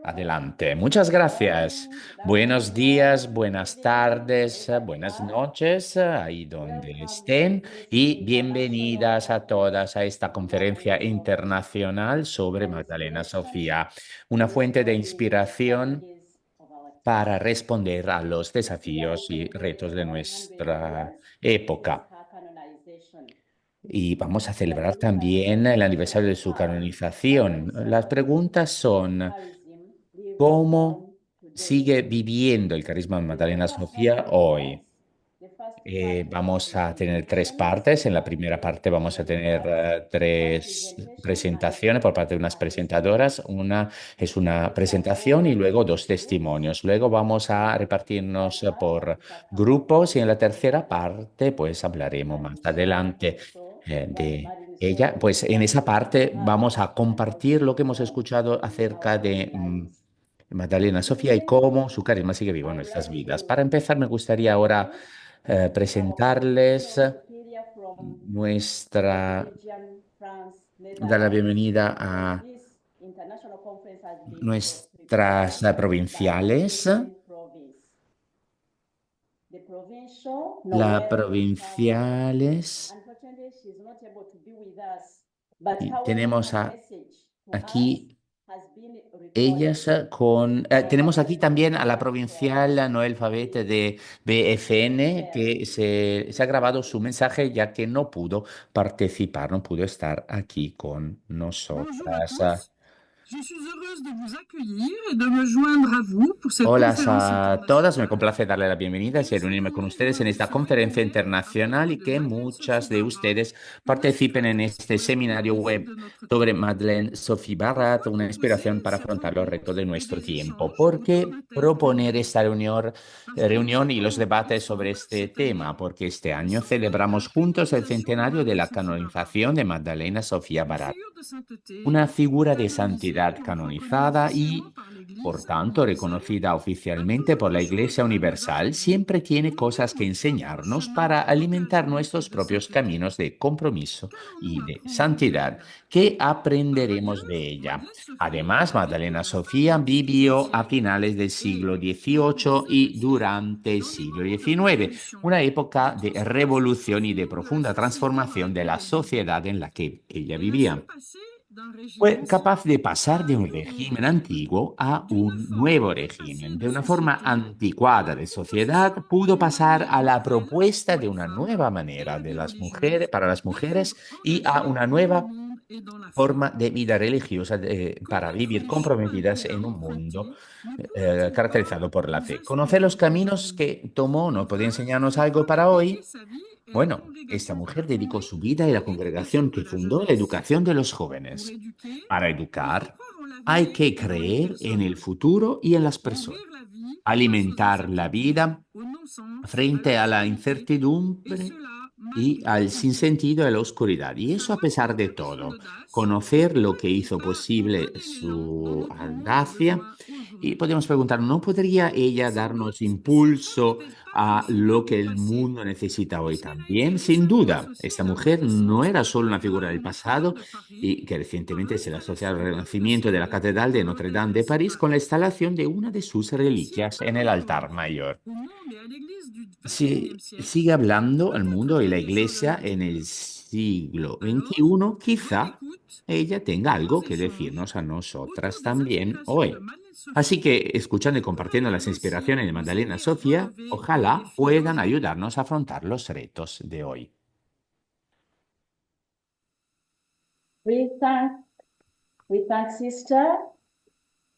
Adelante. Muchas gracias. Buenos días, buenas tardes, buenas noches, ahí donde estén, y bienvenidas a todas a esta conferencia internacional sobre Magdalena Sofía, una fuente de inspiración para responder a los desafíos y retos de nuestra época. Y vamos a celebrar también el aniversario de su canonización. Las preguntas son: ¿cómo sigue viviendo el carisma de Magdalena Sofía hoy? Vamos a tener tres partes. En la primera parte vamos a tener tres presentaciones por parte de unas presentadoras. Una es una presentación y luego dos testimonios. Luego vamos a repartirnos por grupos y en la tercera parte pues hablaremos más adelante de ella. Pues en esa parte vamos a compartir lo que hemos escuchado acerca de Magdalena Sofía y cómo su carisma sigue vivo en nuestras vidas. Para empezar, me gustaría ahora presentarles nuestra, dar la bienvenida a nuestras provinciales. La provinciales. Y tenemos aquí ellas tenemos aquí también a la provincial Noel Favete de BFN que se ha grabado su mensaje ya que no pudo participar, no pudo estar aquí con Bonjour à nosotras. tous, je suis heureuse de vous accueillir et de me joindre à vous pour cette Hola conférence a todas, me internationale. complace darle la bienvenida y Nous reunirme con allons ustedes en esta sur conferencia Internet à internacional propos y de que Madeleine muchas Sophie de Barra, ustedes une participen en inspiratrice este pour les seminario défis web de notre sobre temps. Madeleine Sophie Barat, Pourquoi una inspiración proposer para cette afrontar los retos rencontre de et nuestro des tiempo. échanges ¿Por autour qué de thèmes proponer innovants? esta Parce que nous reunión y los fêtons debates sobre ensemble este cette année tema? Porque este le año centenaire celebramos de la juntos el canonisation de centenario de Madeleine la Sophie Barra, canonización de Magdalena Sofía une Barat, figure de sainteté una figura de canonisée, santidad donc reconnue canonizada officiellement y, par por l'Église tanto, universelle, reconocida a oficialmente toujours por la des choses Iglesia à nous Universal, rappeler siempre pour tiene nourrir cosas que notre propre enseñarnos chemin para alimentar d'engagement et nuestros de propios sainteté. caminos de compromiso y Qu'allons-nous de apprendre santidad. d'elle? ¿Qué Par aprenderemos de ailleurs, ella? Madeleine Sophie Además, a vécu Magdalena à la fin Sofía du XVIIIe vivió a siècle finales del et siglo lors du XVIII y XIXe siècle, durante el dans des siglo moments de XIX, révolution, una época de de transformation revolución y de profonde de la profunda société dans transformación de laquelle la elle vivait. sociedad en la que ella Elle a su vivía. passer d'un régime Fue ancien capaz de pasar à un de un nouveau régimen régime, antiguo a d'une un forme nuevo dépassée régimen. de De una forma société à anticuada une de proposition sociedad, pudo d'une pasar manière a la nouvelle propuesta pour de les una femmes nueva et manera la de vie las mujeres, religieuse para las des femmes mujeres y a engagées una dans le nueva monde et dans la foi. forma de vida religiosa para Connaître vivir les chemins comprometidas qu'elle a en un mundo empruntés ne pourrait-il pas caracterizado por la nous fe. Conocer los inspirer caminos aujourd'hui? que tomó no podría Enfin, enseñarnos cette algo femme a para dédié hoy. sa vie et la Bueno, esta congrégation qu'elle a mujer dedicó fondée su vida y la et congregación l'éducation de que la fundó la jeunesse. educación de los Pour jóvenes. éduquer, Para il faut educar croire en hay l'avenir que et dans les creer en el personnes. futuro y en las personas, Nourrir la vie face aux alimentar la incertitudes, vida au non-sens, à frente a la l'obscurité, et incertidumbre cela y malgré al tout. sinsentido de la oscuridad. Y eso a Savoir pesar faire de preuve todo. d'audace Conocer ne lo que peut-il hizo pas nous posible donner l'élan dont su notre monde a audacia. besoin Y aujourd'hui? podemos preguntar, ¿no podría ella Sans darnos doute, cette femme impulso n'était pas une a lo figure que du el passé, mundo necesita hoy puisqu'elle a été también? Sin récemment duda, associée esta à la mujer no Renaissance era solo una par figura le del Notre-Dame pasado de Paris, y que par recientemente se le asocia al l'installation de renacimiento sa de la relique Catedral de dans Notre l'autel Dame de París con la principal. instalación de una de sus Si elle reliquias en el parle altar aujourd'hui mayor. au monde et à l'Église du XXIe Si siècle, sigue hablando al peut-être mundo y la a-t-elle des choses à iglesia nous en dire. el siglo Alors, XXI, bonne quizá écoute ella et tenga bons algo que échanges decirnos a autour nosotras des también inspirations de hoy. Madeleine Así Sophie, que, escuchando y pour compartiendo las laquelle aussi inspiraciones de nous Magdalena aider à Sofía, relever les ojalá défis puedan d'aujourd'hui. ayudarnos a afrontar los retos de hoy. We thank, we thank Sister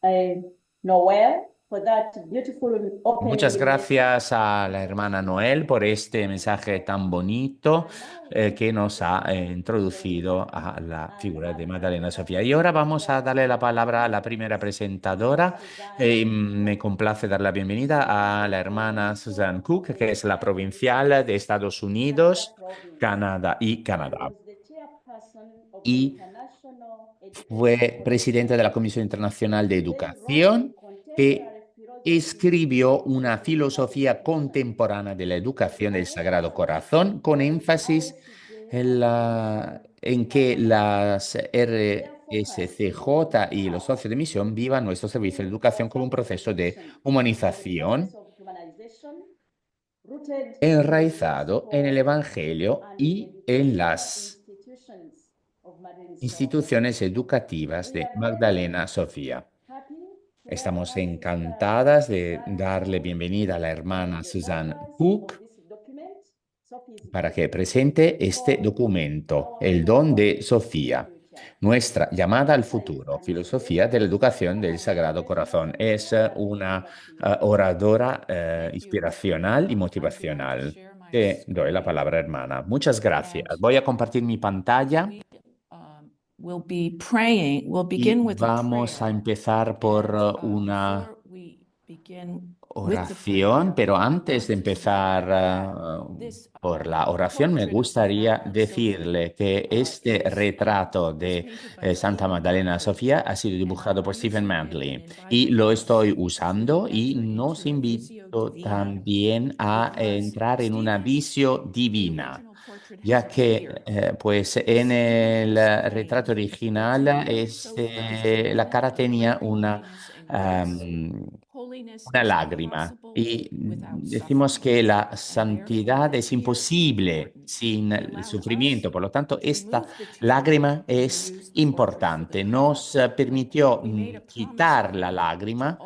uh, Noel for that beautiful Muchas opening message. gracias a la hermana Noel por este mensaje tan bonito And now que nos ha introducido a la figura de Magdalena Sofía. Y ahora vamos a darle la palabra a la primera presentadora. Me complace dar la bienvenida a la hermana Susan Cook, que es la provincial de Estados Canada Unidos, province. Canadá y She Canadá. was the chairperson of the Y International Education fue presidente de la Commission. Comisión Internacional de They wrote a Educación, que contemporary philosophy escribió of una educational filosofía education. contemporánea de la educación del Sagrado Her Corazón, con énfasis ISD en, en que las Therefore, SCJ y los socios de misión vivan nuestro servicio de educación como un proceso de humanización enraizado en el Evangelio y en las instituciones educativas de Magdalena Sofía. Estamos encantadas de darle bienvenida a la hermana Suzanne Cook para que presente este documento, El don de Sofía, nuestra llamada al futuro, filosofía de la educación del Sagrado Corazón. Es una oradora inspiracional y motivacional. Te doy la palabra, hermana. Muchas gracias. Voy a compartir mi pantalla y vamos a empezar por una oración, pero antes de empezar por la oración, me gustaría decirle que este retrato de Santa Magdalena Sofía ha sido dibujado por Stephen Mantley y lo estoy usando y nos invito también a entrar en una visio divina. Ya que pues en el retrato original la cara tenía una lágrima y decimos que la santidad es imposible sin el sufrimiento, por lo tanto esta lágrima es importante. Nos permitió quitar la lágrima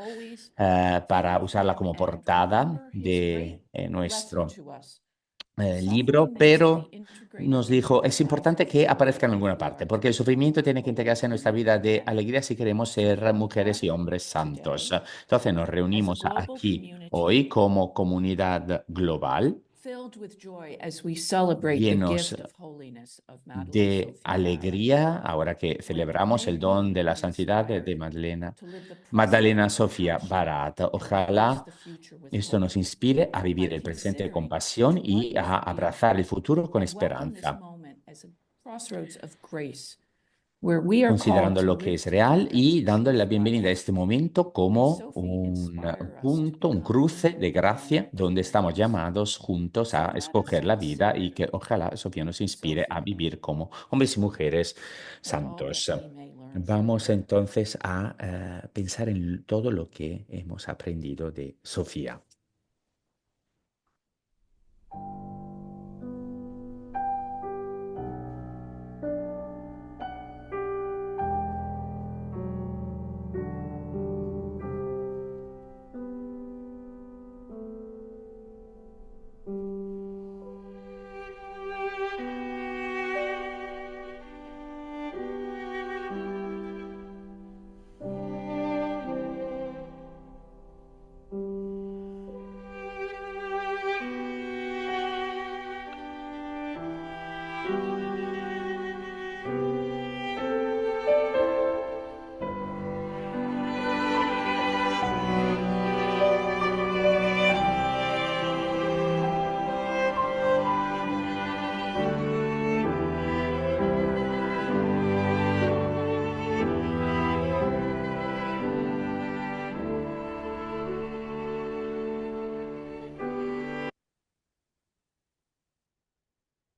para usarla como portada de nuestro libro, pero nos dijo, es importante que aparezca en alguna parte, porque el sufrimiento tiene que integrarse en nuestra vida de alegría si queremos ser mujeres y hombres santos. Entonces nos reunimos aquí hoy como comunidad global, llenos de alegría, ahora que celebramos el don de la santidad de Magdalena Sofía Barat. Ojalá esto nos inspire a vivir el presente con pasión y a abrazar el futuro con esperanza, considerando lo que es real y dándole la bienvenida a este momento como un punto, un cruce de gracia donde estamos llamados juntos a escoger la vida y que ojalá Sofía nos inspire a vivir como hombres y mujeres santos. Vamos entonces a pensar en todo lo que hemos aprendido de Sofía.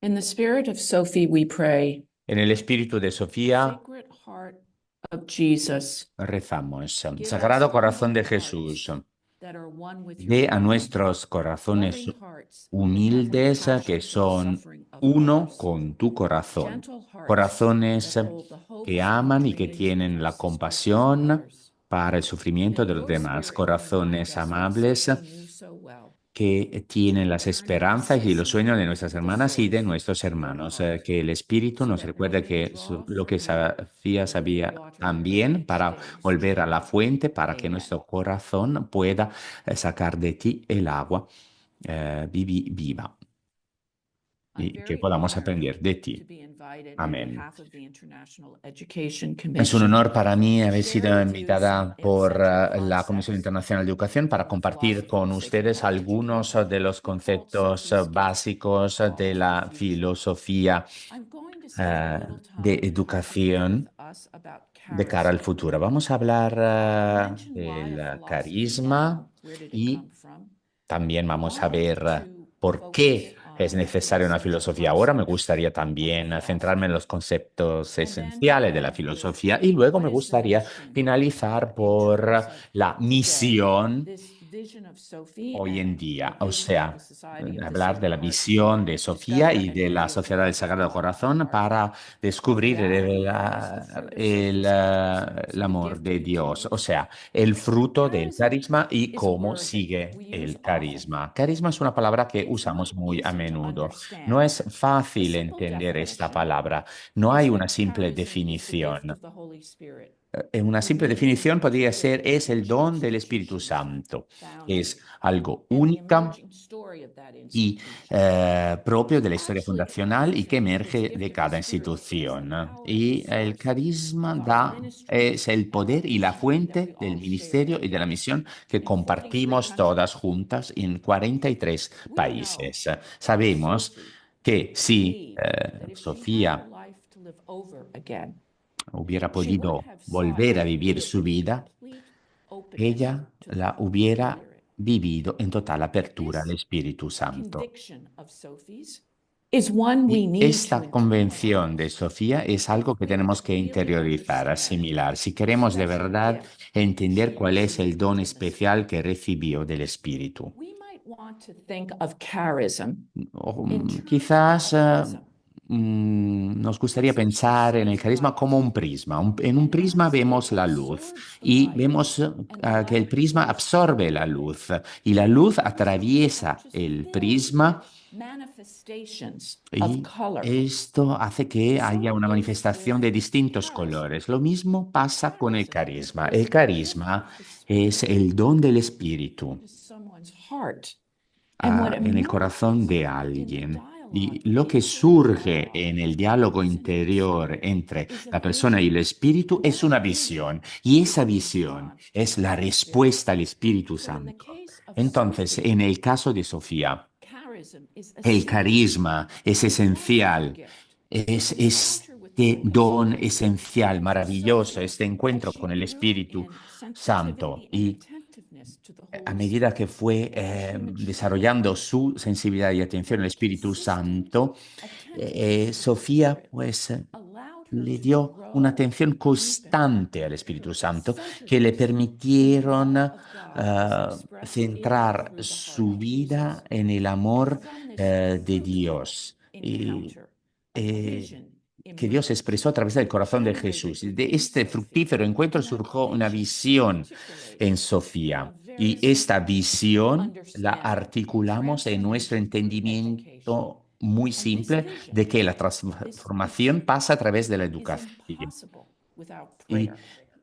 In the spirit of Sophie, we pray. En el espíritu de Sofía Sacred Heart of Jesus, rezamos. Sagrado Corazón de Jesús, that are one with dé your a love. nuestros corazones Loving hearts, humildes that have que compassion for the son suffering of uno others. con tu corazón. Gentle hearts Corazones that hold the hopes que and aman y que dreams tienen and la suspicions of compasión others. para el sufrimiento May de los your demás. spirit remind Corazones us what amables Sophie knew so well. que tienen las esperanzas y los sueños de nuestras hermanas y de nuestros hermanos. Que el Espíritu nos recuerde que lo que Sofía sabía también para volver a la fuente, para que nuestro corazón pueda sacar de ti el agua viva y que podamos aprender de ti. Amén. Es un honor para mí haber sido invitada por la Comisión Internacional de Educación para compartir con ustedes algunos de los conceptos básicos de la filosofía de educación de cara al futuro. Vamos a hablar del carisma y también vamos a ver por qué es necesaria una filosofía. Ahora me gustaría también centrarme en los conceptos esenciales de la filosofía y luego me gustaría finalizar por la misión hoy en día, o sea, hablar de la visión de Sofía y de la Sociedad del Sagrado Corazón para descubrir el amor de Dios, o sea, el fruto del carisma y cómo sigue el carisma. Carisma es una palabra que usamos muy a menudo. No es fácil entender esta palabra, no hay una simple definición. Una simple definición podría ser es el don del Espíritu Santo. Es algo única y propio de la historia fundacional y que emerge de cada institución. Y el carisma es el poder y la fuente del ministerio y de la misión que compartimos todas juntas en 43 países. Sabemos que si Sofía hubiera podido volver a vivir su vida, ella la hubiera vivido en total apertura al Espíritu Santo. Y esta convención de Sofía es algo que tenemos que interiorizar, asimilar, si queremos de verdad entender cuál es el don especial que recibió del Espíritu. Quizás nos gustaría pensar en el carisma como un prisma. En un prisma vemos la luz y vemos que el prisma absorbe la luz y la luz atraviesa el prisma y esto hace que haya una manifestación de distintos colores. Lo mismo pasa con el carisma. El carisma es el don del Espíritu en el corazón de alguien. Y lo que surge en el diálogo interior entre la persona y el espíritu es una visión. Y esa visión es la respuesta al Espíritu Santo. Entonces, en el caso de Sofía, el carisma es esencial. Es este don esencial, maravilloso, este encuentro con el Espíritu Santo. Y a medida que fue desarrollando su sensibilidad y atención al Espíritu Santo, Sofía pues le dio una atención constante al Espíritu Santo que le permitieron centrar su vida en el amor de Dios. Y, que Dios expresó a través del corazón de Jesús. De este fructífero encuentro surgió una visión en Sofía y esta visión la articulamos en nuestro entendimiento muy simple de que la transformación pasa a través de la educación. Y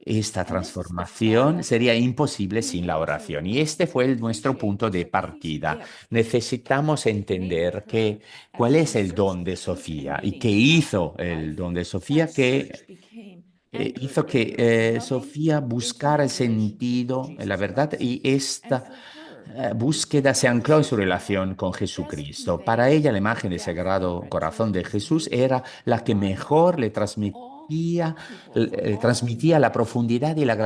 esta transformación sería imposible sin la oración. Y este fue nuestro punto de partida. Necesitamos entender cuál es el don de Sofía y qué hizo el don de Sofía que hizo que Sofía buscara el sentido, la verdad, y esta búsqueda se ancló en su relación con Jesucristo. Para ella, la imagen del Sagrado Corazón de Jesús era la que mejor le transmitía la profundidad y la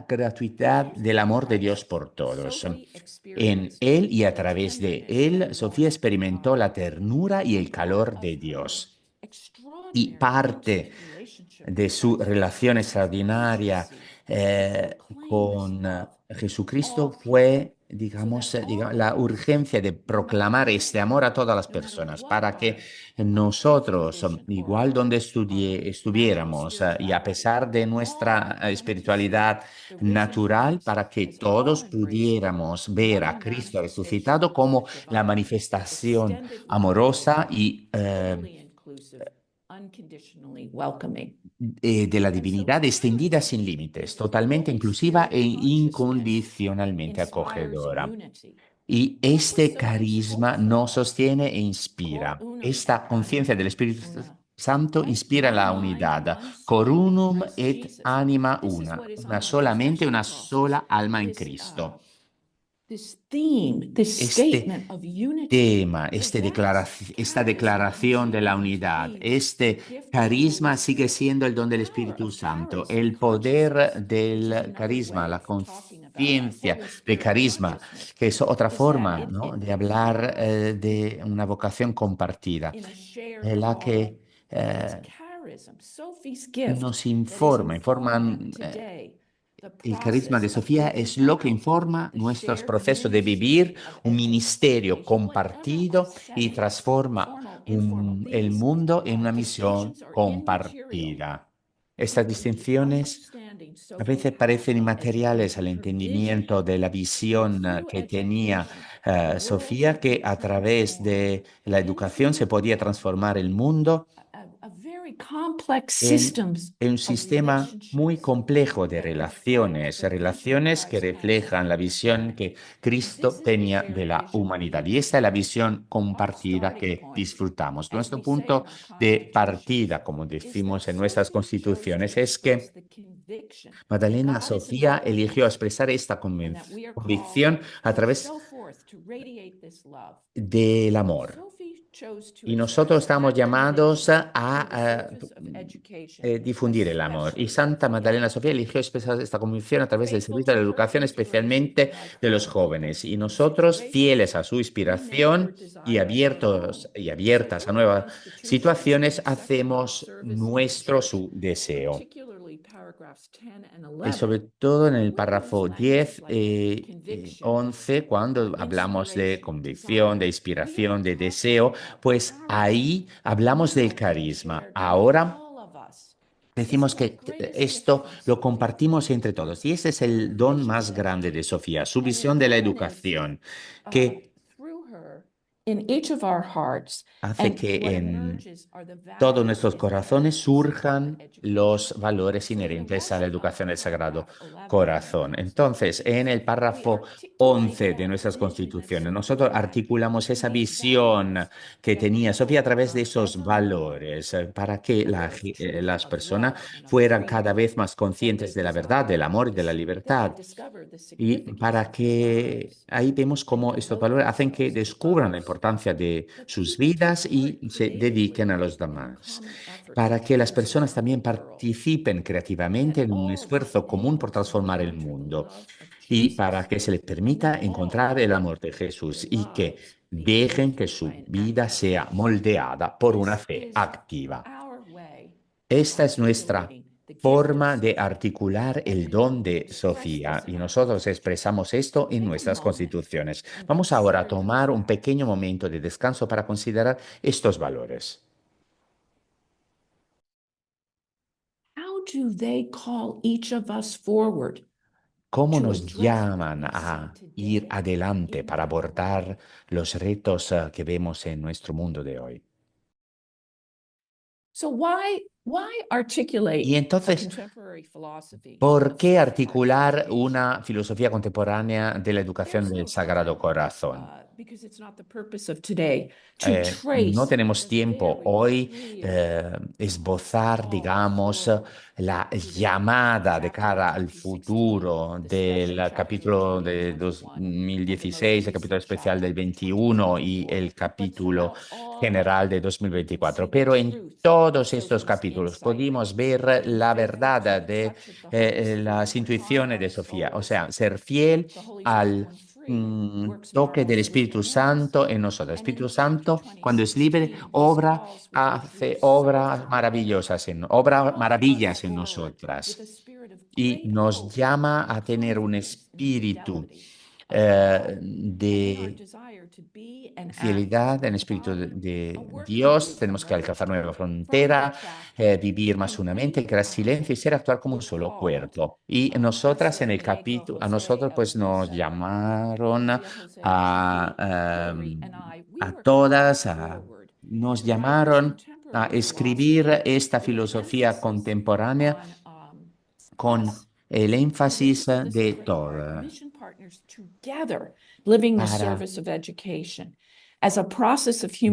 gratuidad del amor de Dios por todos. En él y a través de él, Sofía experimentó la ternura y el calor de Dios. Y parte de su relación extraordinaria con Jesucristo fue, digamos, la urgencia de proclamar este amor a todas las personas, para que nosotros, igual donde estuviéramos, y a pesar de nuestra espiritualidad natural, para que todos pudiéramos ver a Cristo resucitado como la manifestación amorosa y de la divinidad extendida sin límites, totalmente inclusiva e incondicionalmente acogedora. Y este carisma nos sostiene e inspira. Esta conciencia del Espíritu Santo inspira la unidad. Corunum et anima una sola mente, una sola alma en Cristo. Este tema, esta declaración de la unidad, este carisma sigue siendo el don del Espíritu Santo. El poder del carisma, la conciencia de carisma, que es otra forma, ¿no?, de hablar de una vocación compartida, en la que nos informan. El carisma de Sofía es lo que informa nuestros procesos de vivir un ministerio compartido y transforma el mundo en una misión compartida. Estas distinciones a veces parecen inmateriales al entendimiento de la visión que tenía Sofía, que a través de la educación se podía transformar el mundo en un sistema muy complejo de relaciones, relaciones que reflejan la visión que Cristo tenía de la humanidad. Y esta es la visión compartida que disfrutamos. Nuestro punto de partida, como decimos en nuestras constituciones, es que Magdalena Sofía eligió expresar esta convicción a través del amor. Y nosotros estamos llamados a difundir el amor. Y Santa Magdalena Sofía eligió expresar esta convicción a través del servicio de la educación, especialmente de los jóvenes. Y nosotros, fieles a su inspiración y abiertas a nuevas situaciones, hacemos nuestro su deseo. Y sobre todo en el párrafo 10 y 11, cuando hablamos de convicción, de inspiración, de deseo, pues ahí hablamos del carisma. Ahora decimos que esto lo compartimos entre todos. Y ese es el don más grande de Sofía, su visión de la educación, que hace que en todos nuestros corazones surjan los valores inherentes a la educación del Sagrado Corazón. Entonces, en el párrafo 11 de nuestras constituciones, nosotros articulamos esa visión que tenía Sofía a través de esos valores para que las personas fueran cada vez más conscientes de la verdad, del amor y de la libertad. Y para que ahí vemos cómo estos valores hacen que descubran la importancia de sus vidas y se dediquen a los demás. Para que las personas también participen creativamente en un esfuerzo común por transformar el mundo. Y para que se les permita encontrar el amor de Jesús y que dejen que su vida sea moldeada por una fe activa. Esta es nuestra forma de articular el don de Sofía y nosotros expresamos esto en nuestras constituciones. Vamos ahora a tomar un pequeño momento de descanso para considerar estos valores. ¿Cómo nos llaman a ir adelante para abordar los retos que vemos en nuestro mundo de hoy? Y entonces, ¿por qué articular una filosofía contemporánea de la educación del Sagrado Corazón? No tenemos tiempo hoy esbozar, digamos, la llamada de cara al futuro del capítulo de 2016, el capítulo especial del 21 y el capítulo general de 2024. Pero en todos estos capítulos pudimos ver la verdad de las intuiciones de Sofía, o sea, ser fiel al toque del Espíritu Santo en nosotros. El Espíritu Santo, cuando es libre, hace obras maravillas en nosotras y nos llama a tener un espíritu de fidelidad, en el espíritu de Dios. Tenemos que alcanzar nueva frontera, vivir más unamente, crear silencio y ser actuar como un solo cuerpo. Y nosotras en el capítulo, a nosotros pues nos llamaron a todas, nos llamaron a escribir esta filosofía contemporánea con el énfasis de todo.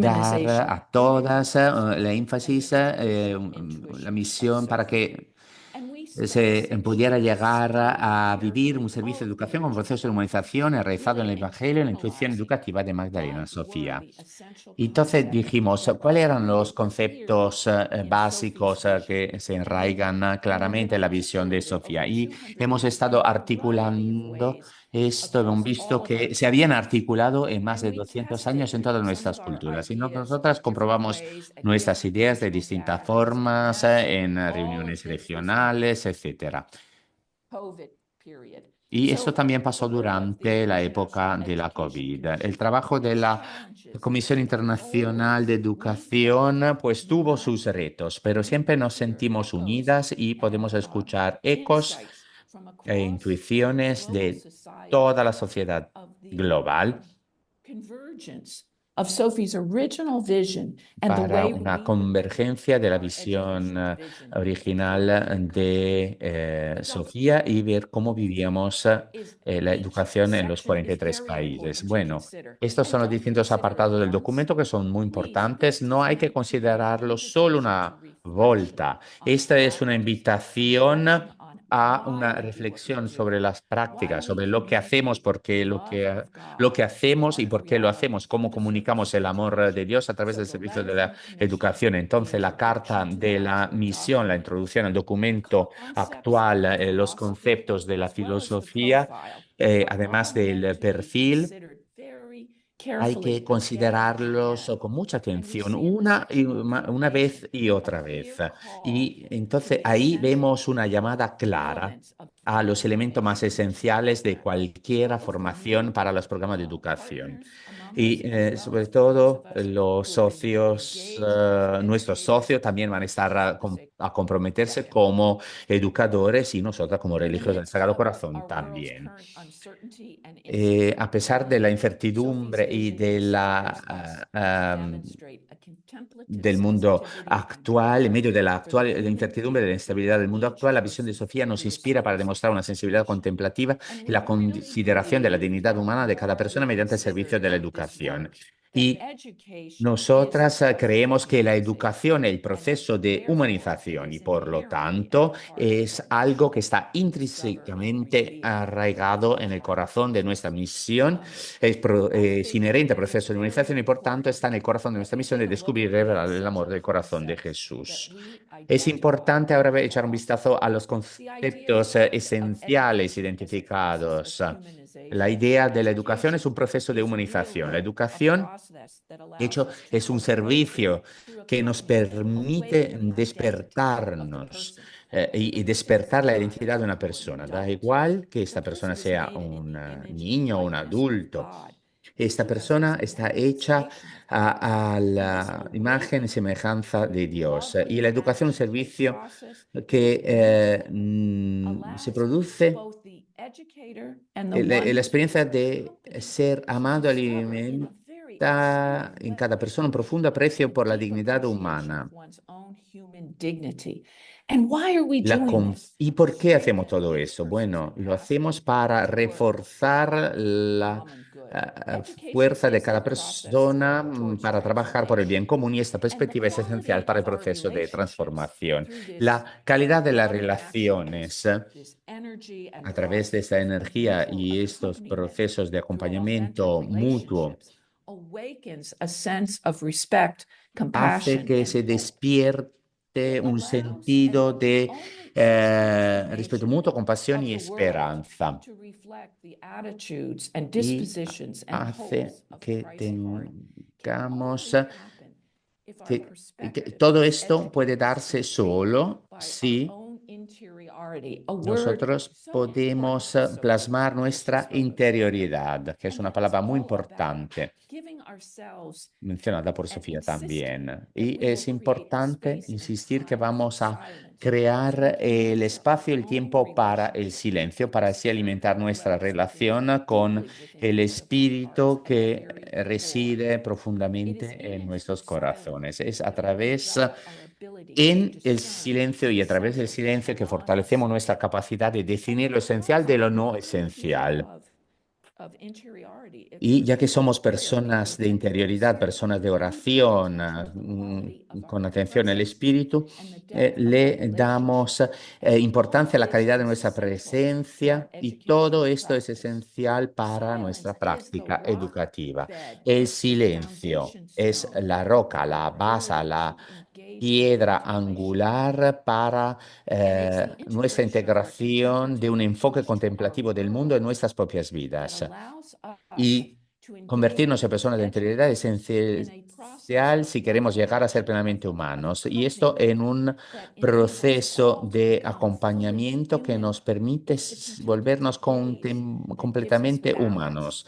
Para dar a todas el énfasis, la misión para que se pudiera llegar a vivir un servicio de educación como proceso de humanización realizado en el Evangelio y en la intuición educativa de Magdalena Sofía. Y entonces dijimos, ¿cuáles eran los conceptos básicos que se enraigan claramente en la visión de Sofía? Y hemos estado articulando esto, hemos visto que se habían articulado en más de 200 años en todas nuestras culturas. Y nosotras comprobamos nuestras ideas de distintas formas en reuniones regionales, etcétera. Y esto también pasó durante la época de la COVID. El trabajo de la Comisión Internacional de Educación pues tuvo sus retos, pero siempre nos sentimos unidas y podemos escuchar ecos e intuiciones de toda la sociedad global of Sophie's original vision and the para way una we convergencia de la our visión educational vision original de Sofía y ver cómo vivíamos la educación en los 43 países. Bueno, estos son los distintos apartados del documento que son muy importantes. No hay que considerarlo solo una volta. Esta es una invitación a una reflexión sobre las prácticas, sobre lo que hacemos, porque lo que hacemos y por qué lo hacemos, cómo comunicamos el amor de Dios a través del servicio de la educación. Entonces, la carta de la misión, la introducción al documento actual, los conceptos de la filosofía, además del perfil, hay que considerarlos con mucha atención, una vez y otra vez. Y entonces ahí vemos una llamada clara a los elementos más esenciales de cualquier formación para los programas de educación. Y sobre todo los socios, nuestros socios también van a estar a comprometerse como educadores y nosotros como religiosos del Sagrado Corazón también. A pesar de la incertidumbre y de del mundo actual, en medio de la actual de la incertidumbre, de la instabilidad del mundo actual, la visión de Sofía nos inspira para demostrar una sensibilidad contemplativa y la consideración de la dignidad humana de cada persona mediante el servicio de la educación. Y nosotras creemos que la educación es el proceso de humanización y por lo tanto es algo que está intrínsecamente arraigado en el corazón de nuestra misión, es inherente al proceso de humanización y por tanto está en el corazón de nuestra misión de descubrir y revelar el amor del corazón de Jesús. Es importante ahora echar un vistazo a los conceptos esenciales identificados. La idea de la educación es un proceso de humanización. La educación, de hecho, es un servicio que nos permite despertarnos y despertar la identidad de una persona. Da igual que esta persona sea un niño o un adulto. Esta persona está hecha a la imagen y semejanza de Dios. Y la educación es un servicio que se produce la experiencia de ser amado alimenta en cada persona un profundo aprecio por la dignidad humana. ¿Y por qué hacemos todo eso? Bueno, lo hacemos para reforzar la fuerza de cada persona para trabajar por el bien común y esta perspectiva es esencial para el proceso de transformación. La calidad de las relaciones a través de esta energía y estos procesos de acompañamiento mutuo hace que se despierte un sentido de respeto mutuo, compasión y esperanza. Y hace que tengamos que todo esto puede darse solo si nosotros podemos plasmar nuestra interioridad, que es una palabra muy importante, mencionada por Sofía también. Y es importante insistir que vamos a crear el espacio y el tiempo para el silencio, para así alimentar nuestra relación con el espíritu que reside profundamente en nuestros corazones. Es a través en el silencio y a través del silencio que fortalecemos nuestra capacidad de definir lo esencial de lo no esencial. Y ya que somos personas de interioridad, personas de oración, con atención al espíritu, le damos importancia a la calidad de nuestra presencia y todo esto es esencial para nuestra práctica educativa. El silencio es la roca, la base, la piedra angular para nuestra integración de un enfoque contemplativo del mundo en nuestras propias vidas. Y convertirnos en personas de interioridad es esencial si queremos llegar a ser plenamente humanos. Y esto en un proceso de acompañamiento que nos permite volvernos completamente humanos.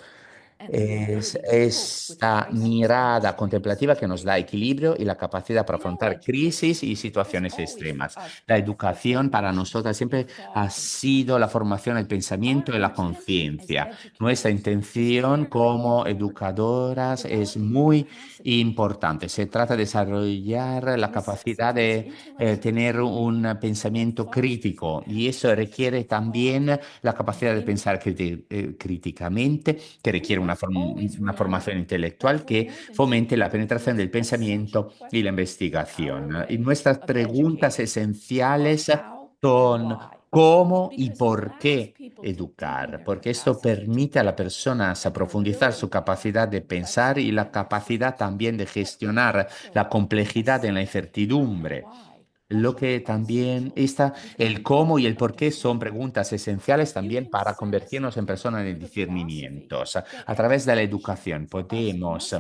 Es esta mirada contemplativa que nos da equilibrio y la capacidad para afrontar crisis y situaciones extremas. La educación para nosotras siempre ha sido la formación del pensamiento y la conciencia. Nuestra intención como educadoras es muy importante. Se trata de desarrollar la capacidad de tener un pensamiento crítico y eso requiere también la capacidad de pensar críticamente, que requiere una formación intelectual que fomente la penetración del pensamiento y la investigación. Y nuestras preguntas esenciales son cómo y por qué educar, porque esto permite a la persona a profundizar su capacidad de pensar y la capacidad también de gestionar la complejidad en la incertidumbre. Lo que también está, el cómo y el por qué son preguntas esenciales también para convertirnos en personas de discernimientos. A través de la educación podemos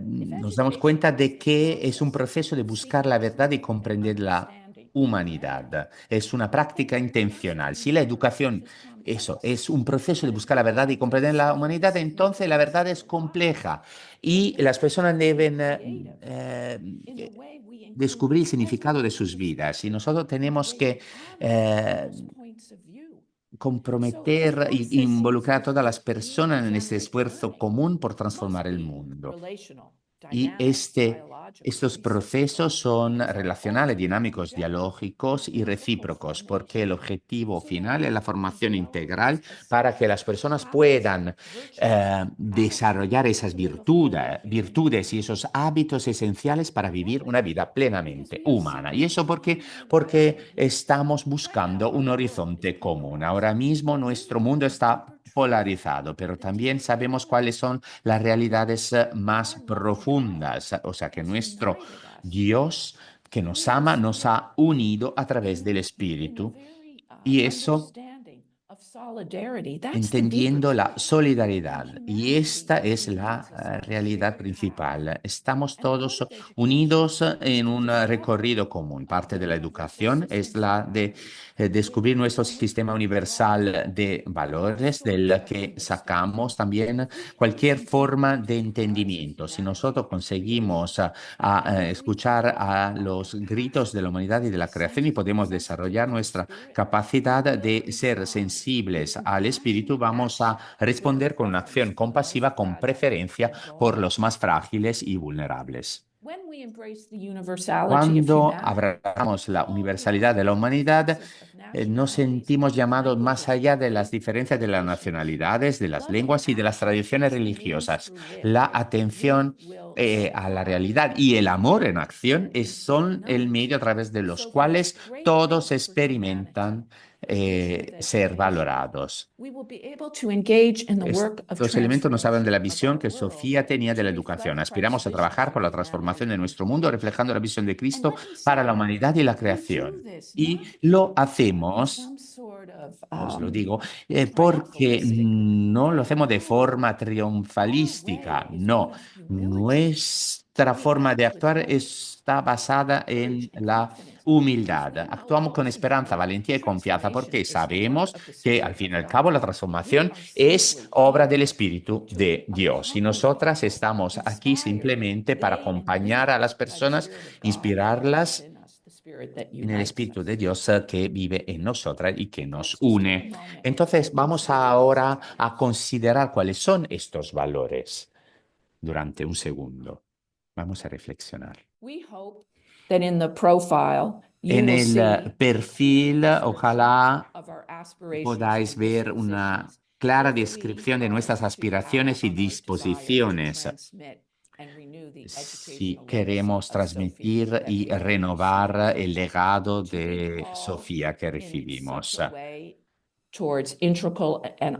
nos damos cuenta de que es un proceso de buscar la verdad y comprender la humanidad. Es una práctica intencional. Si la educación, eso, es un proceso de buscar la verdad y comprender la humanidad, entonces la verdad es compleja y las personas deben descubrir el significado de sus vidas. Y nosotros tenemos que eh, comprometer e involucrar a todas las personas en este esfuerzo común por transformar el mundo. Y estos procesos son relacionales, dinámicos, dialógicos y recíprocos, porque el objetivo final es la formación integral para que las personas puedan desarrollar esas virtudes y esos hábitos esenciales para vivir una vida plenamente humana. ¿Y eso porque estamos buscando un horizonte común? Ahora mismo nuestro mundo está polarizado, pero también sabemos cuáles son las realidades más profundas. O sea, que nuestro Dios que nos ama nos ha unido a través del Espíritu. Y eso entendiendo la solidaridad. Y esta es la realidad principal. Estamos todos unidos en un recorrido común. Parte de la educación es la de descubrir nuestro sistema universal de valores, del que sacamos también cualquier forma de entendimiento. Si nosotros conseguimos escuchar a los gritos de la humanidad y de la creación y podemos desarrollar nuestra capacidad de ser sensibles al espíritu, vamos a responder con una acción compasiva con preferencia por los más frágiles y vulnerables. Cuando abrazamos la universalidad de la humanidad, nos sentimos llamados más allá de las diferencias de las nacionalidades, de las lenguas y de las tradiciones religiosas. La atención a la realidad y el amor en acción son el medio a través de los cuales todos experimentan ser valorados. Estos elementos nos hablan de la visión que Sofía tenía de la educación. Aspiramos a trabajar por la transformación de nuestro mundo, reflejando la visión de Cristo para la humanidad y la creación. Y lo hacemos, os lo digo, porque no lo hacemos de forma triunfalística, no. Nuestra forma de actuar está basada en la humildad. Actuamos con esperanza, valentía y confianza porque sabemos que al fin y al cabo la transformación es obra del Espíritu de Dios. Y nosotras estamos aquí simplemente para acompañar a las personas, inspirarlas en el Espíritu de Dios que vive en nosotras y que nos une. Entonces vamos ahora a considerar cuáles son estos valores durante un segundo. Vamos a reflexionar. that in the profile you En will el see perfil, description ojalá of our aspirations podáis and ver una dispositions. clara If we descripción de are nuestras to have aspiraciones y our desire to disposiciones transmit and renew the si educational legacy queremos of Sophie transmitir that y we have renovar received, el legado to de recall Sofía que in such recibimos. a way towards integral and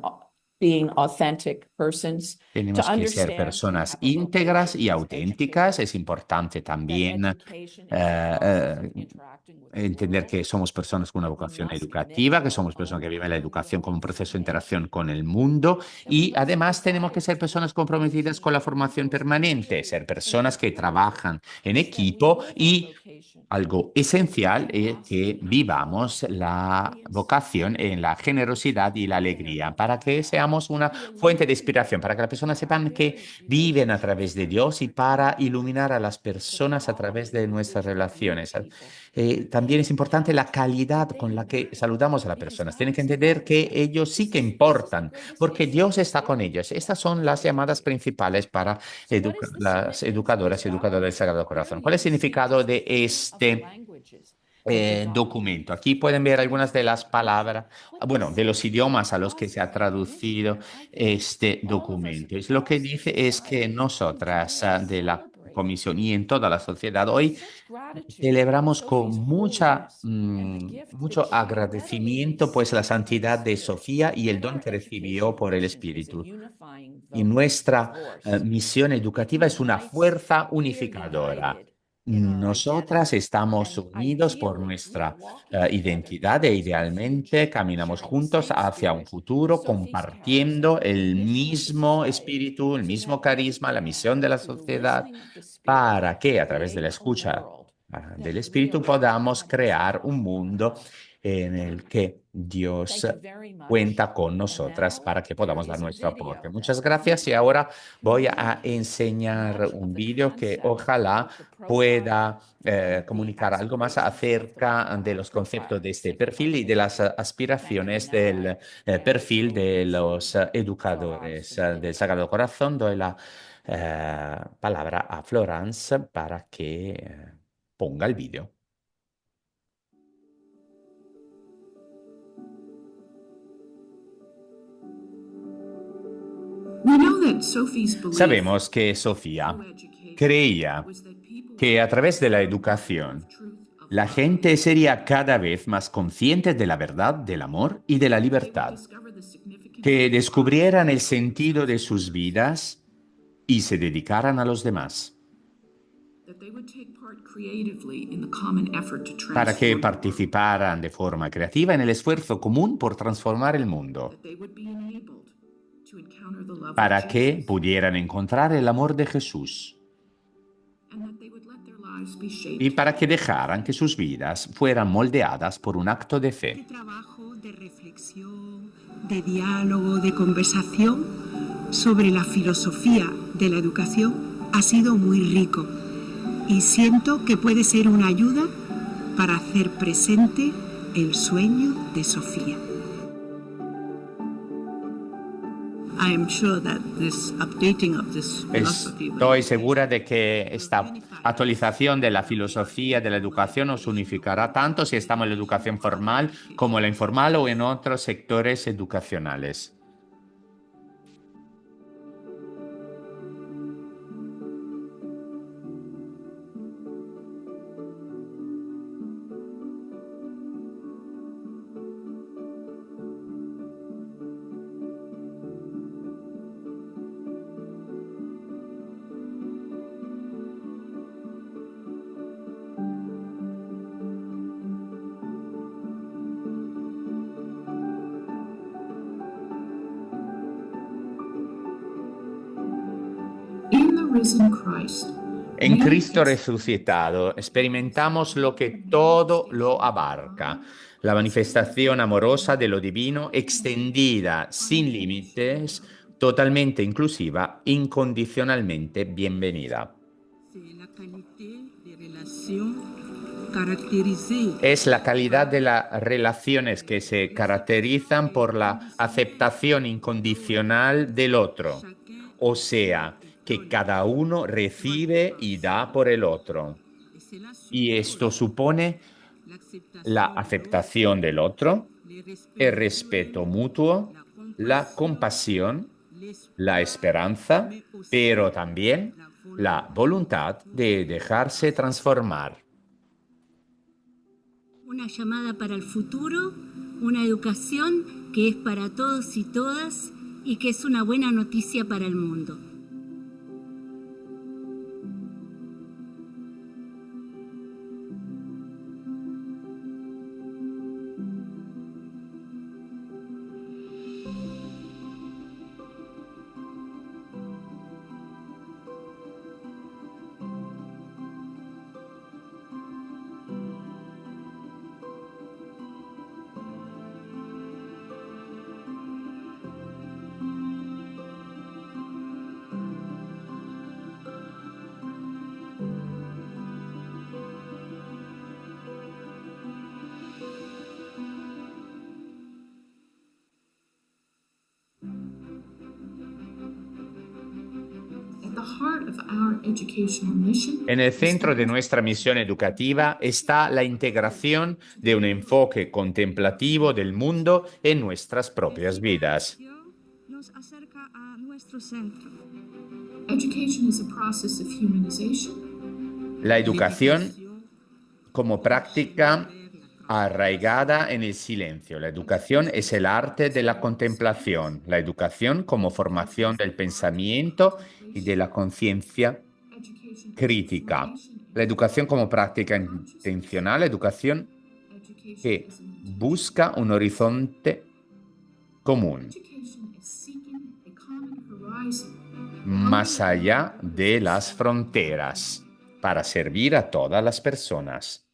being authentic persons, to Tenemos que ser understand we personas have a íntegras vocation y as auténticas. educators, Es importante that también education is the eh, process of eh, interacting with the entender world. que somos personas con una We vocación must commit educativa, to que our somos personas own que viven la educación como un ongoing proceso de interacción humanity, con el mundo that we y must además tenemos que provide ser personas comprometidas con la formación permanente, ser personas que individually, trabajan en so that we equipo live our y vocation algo with esencial es que generosity, vivamos la resilience, vocación en la generosidad y la even their alegría, mental para que health, seamos una to fuente de illuminate inspiración, para que las personas sepan que various viven a relationships través de that Dios y para opportunity iluminar a las to personas a follow través de nuestras individual group relaciones. people También es importante la calidad they con la que matter saludamos a las because personas. God Tienen que has entender loved que them. ellos sí que This is the importan, greatest porque mission Dios está con given ellos. Estas us son as las llamadas educators. principales para So what is the las significance of educadoras this y educadores del document? Sagrado There Corazón. ¿Cuál you es el will see significado just a de few of the este languages that the document documento? Aquí pueden ver algunas de las mentions. palabras, What bueno, this de los says idiomas a to los que us se ha is that traducido I think este all of us documento. Es lo que across dice es que society can nosotras today de la celebrate Comisión y en toda la sociedad with hoy such gratitude celebramos con Sophie's holiness and the gift that mucho she readily agradecimiento pues la received from the santidad de Spirit. Sofía y el And don our que recibió educational por el mission is a Espíritu. unifying Y nuestra force. misión It educativa es una unites, fuerza we are unificadora. united in our Nosotras identity. estamos And unidos por ideally, we are nuestra walking together identidad e towards our idealmente future, caminamos sharing the juntos same hacia un spirit, futuro Sophie's charism, compartiendo and the el mission of the mismo society, espíritu, el so mismo that we carisma, la misión can, de la through the sociedad, listening of the Spirit, para que a través de la create a escucha world that del Espíritu really podamos God has crear called un for mundo now. en el que Dios Thank you very much. cuenta con And nosotras now para que there podamos dar is a nuestro aporte. video that Muchas I gracias think y ahora voy a communicates enseñar much of un the vídeo que concept ojalá of the profile pueda and the comunicar algo más aspirations of the acerca de los conceptos profile de este perfil signified y de las educator. Thank you. aspiraciones Now I del hand it perfil over de to los Florence educadores to begin. del Sagrado Corazón. Doy la palabra a Florence para que ponga el vídeo. We know that Sophie's belief Sabemos que Sofía through education creía was that people que a would través de la discover the educación truth of la love. gente sería cada vez más consciente de la verdad, del amor y de la They would libertad, discover the significance que of their descubrieran el lives and sentido de service sus to others. vidas y se dedicaran a los demás, That they would take part creatively in the common effort to para que transform the world. participaran de forma creativa en el esfuerzo común por transformar el mundo, That they would be enabled to encounter the love para of que Jesus. pudieran encontrar el amor de Jesús And that they would let their lives be y shaped. para que dejaran que sus vidas fueran moldeadas por un acto de Este fe. trabajo de reflexión, de diálogo, de conversación sobre la filosofía de la educación ha sido muy rico y siento que puede ser una ayuda para hacer presente el sueño de Sofía. I am sure that this updating of this philosophy of Estoy education segura de que esta actualización de la filosofía de la educación nos unificará tanto si estamos en la educación formal como en la informal o en otros sectores educacionales. In the risen Christ, En Cristo resucitado experimentamos lo que todo lo abarca, la manifestación amorosa de lo divino extendida, sin límites, totalmente inclusiva, incondicionalmente bienvenida. C'est la qualité des relations caractérisée Es la calidad de las relaciones que se caracterizan por la aceptación incondicional del otro, o sea, que cada uno recibe y da por el otro. Y esto supone la aceptación del otro, el respeto mutuo, la compasión, la esperanza, pero también la voluntad de dejarse transformar. Una llamada para el futuro, una educación que es para todos y todas y que es una buena noticia para el mundo. En el centro de nuestra misión educativa está la integración de un enfoque contemplativo del mundo en nuestras propias vidas. Nos acerca a nuestro centro. La educación como práctica arraigada en el silencio. La educación es el arte de la contemplación. La educación como formación del pensamiento y de la conciencia crítica. La educación como práctica intencional, la educación que busca un horizonte común, más allá de las fronteras, para servir a todas las personas.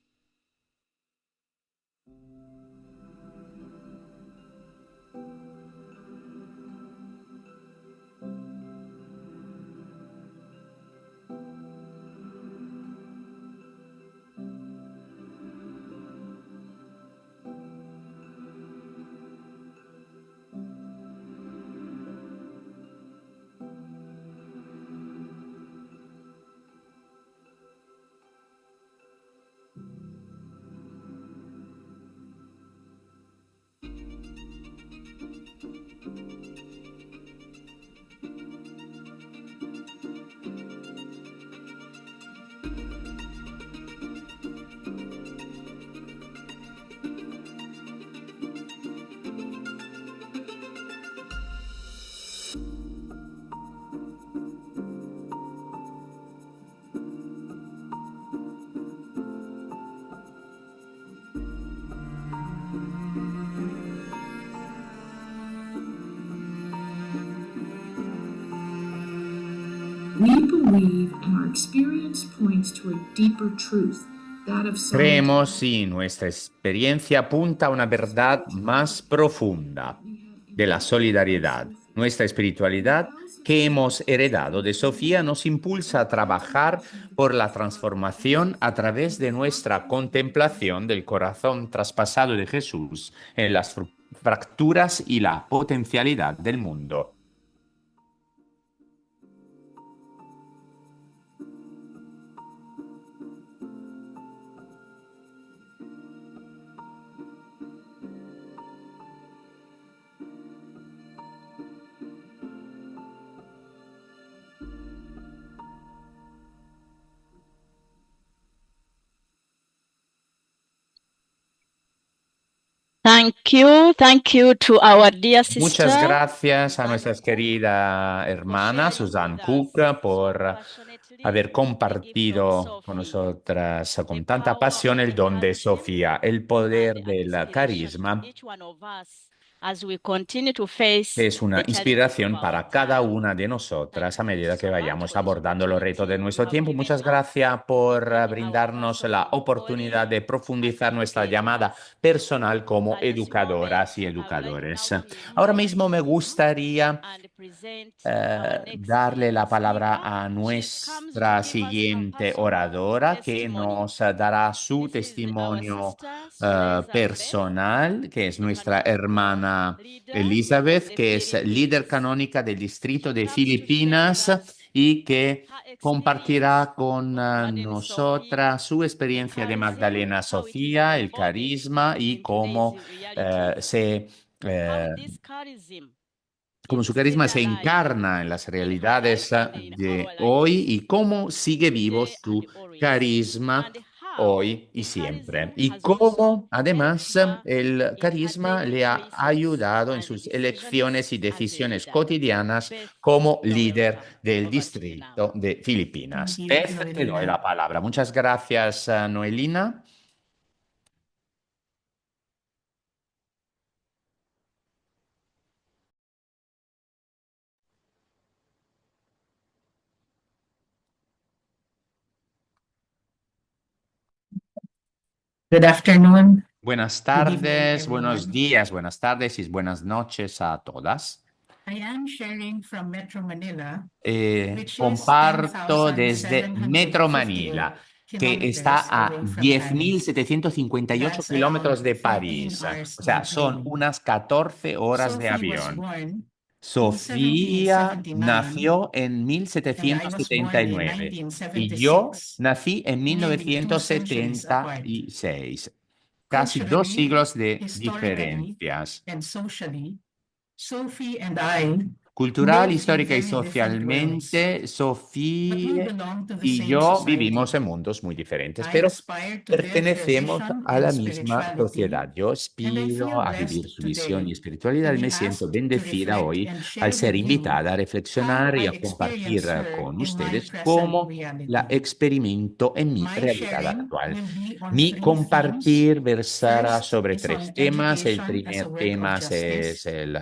Creemos y nuestra experiencia apunta a una verdad más profunda de la solidaridad. Nuestra espiritualidad que hemos heredado de Sofía nos impulsa a trabajar por la transformación a través de nuestra contemplación del corazón traspasado de Jesús en las fracturas y la potencialidad del mundo. Thank you to our dear sister. Muchas gracias a nuestra querida hermana Susan Cook por haber compartido con nosotras con tanta pasión el don de Sofía, el poder del carisma. Es una inspiración para cada una de nosotras a medida que vayamos abordando los retos de nuestro tiempo. Muchas gracias por brindarnos la oportunidad de profundizar nuestra llamada personal como educadoras y educadores. Ahora mismo me gustaría darle la palabra a nuestra siguiente oradora que nos dará su testimonio personal, que es nuestra hermana Elizabeth, que es líder canónica del distrito de Filipinas y que compartirá con nosotras su experiencia de Magdalena Sofía, el carisma y cómo eh, cómo su carisma se encarna en las realidades de hoy y cómo sigue vivo su carisma hoy y siempre. Y cómo además el carisma le ha ayudado en sus elecciones y decisiones cotidianas como líder del distrito de Filipinas. Beth, te doy la palabra. Muchas gracias, Noelina. Good afternoon. Buenas Good evening, tardes, buenos everyone. días, buenas tardes y buenas noches a todas. I am sharing from Metro Manila, which is Comparto desde Metro 10,758 Manila, que está a kilometers away from Paris. 10.758 That's kilómetros de around 14 París. hours O sea, by son plane. unas 14 horas de Sophie was avión. born Sofía 1779, nació en and I was born in 1779 y yo 1976, nací en nearly 2 centuries apart. 1976. Casi 2 Culturally, siglos de historically, diferencias. and socially, Sophie and I Cultural, live in histórica y very different worlds, socialmente, but we Sofía belong to the y same yo vivimos society. en mundos muy diferentes, I pero aspire to their pertenecemos tradition a and la misma spirituality, sociedad. Yo and I aspiro feel a blessed vivir su visión y today to espiritualidad y be me siento asked to bendecida reflect hoy and al share ser with you invitada a how reflexionar y I a compartir experience her con in my ustedes present cómo la reality. experimento en mi My realidad sharing actual. will be on Mi 3 themes. compartir versará First sobre is 3 on temas. El education as a primer work of tema justice. es el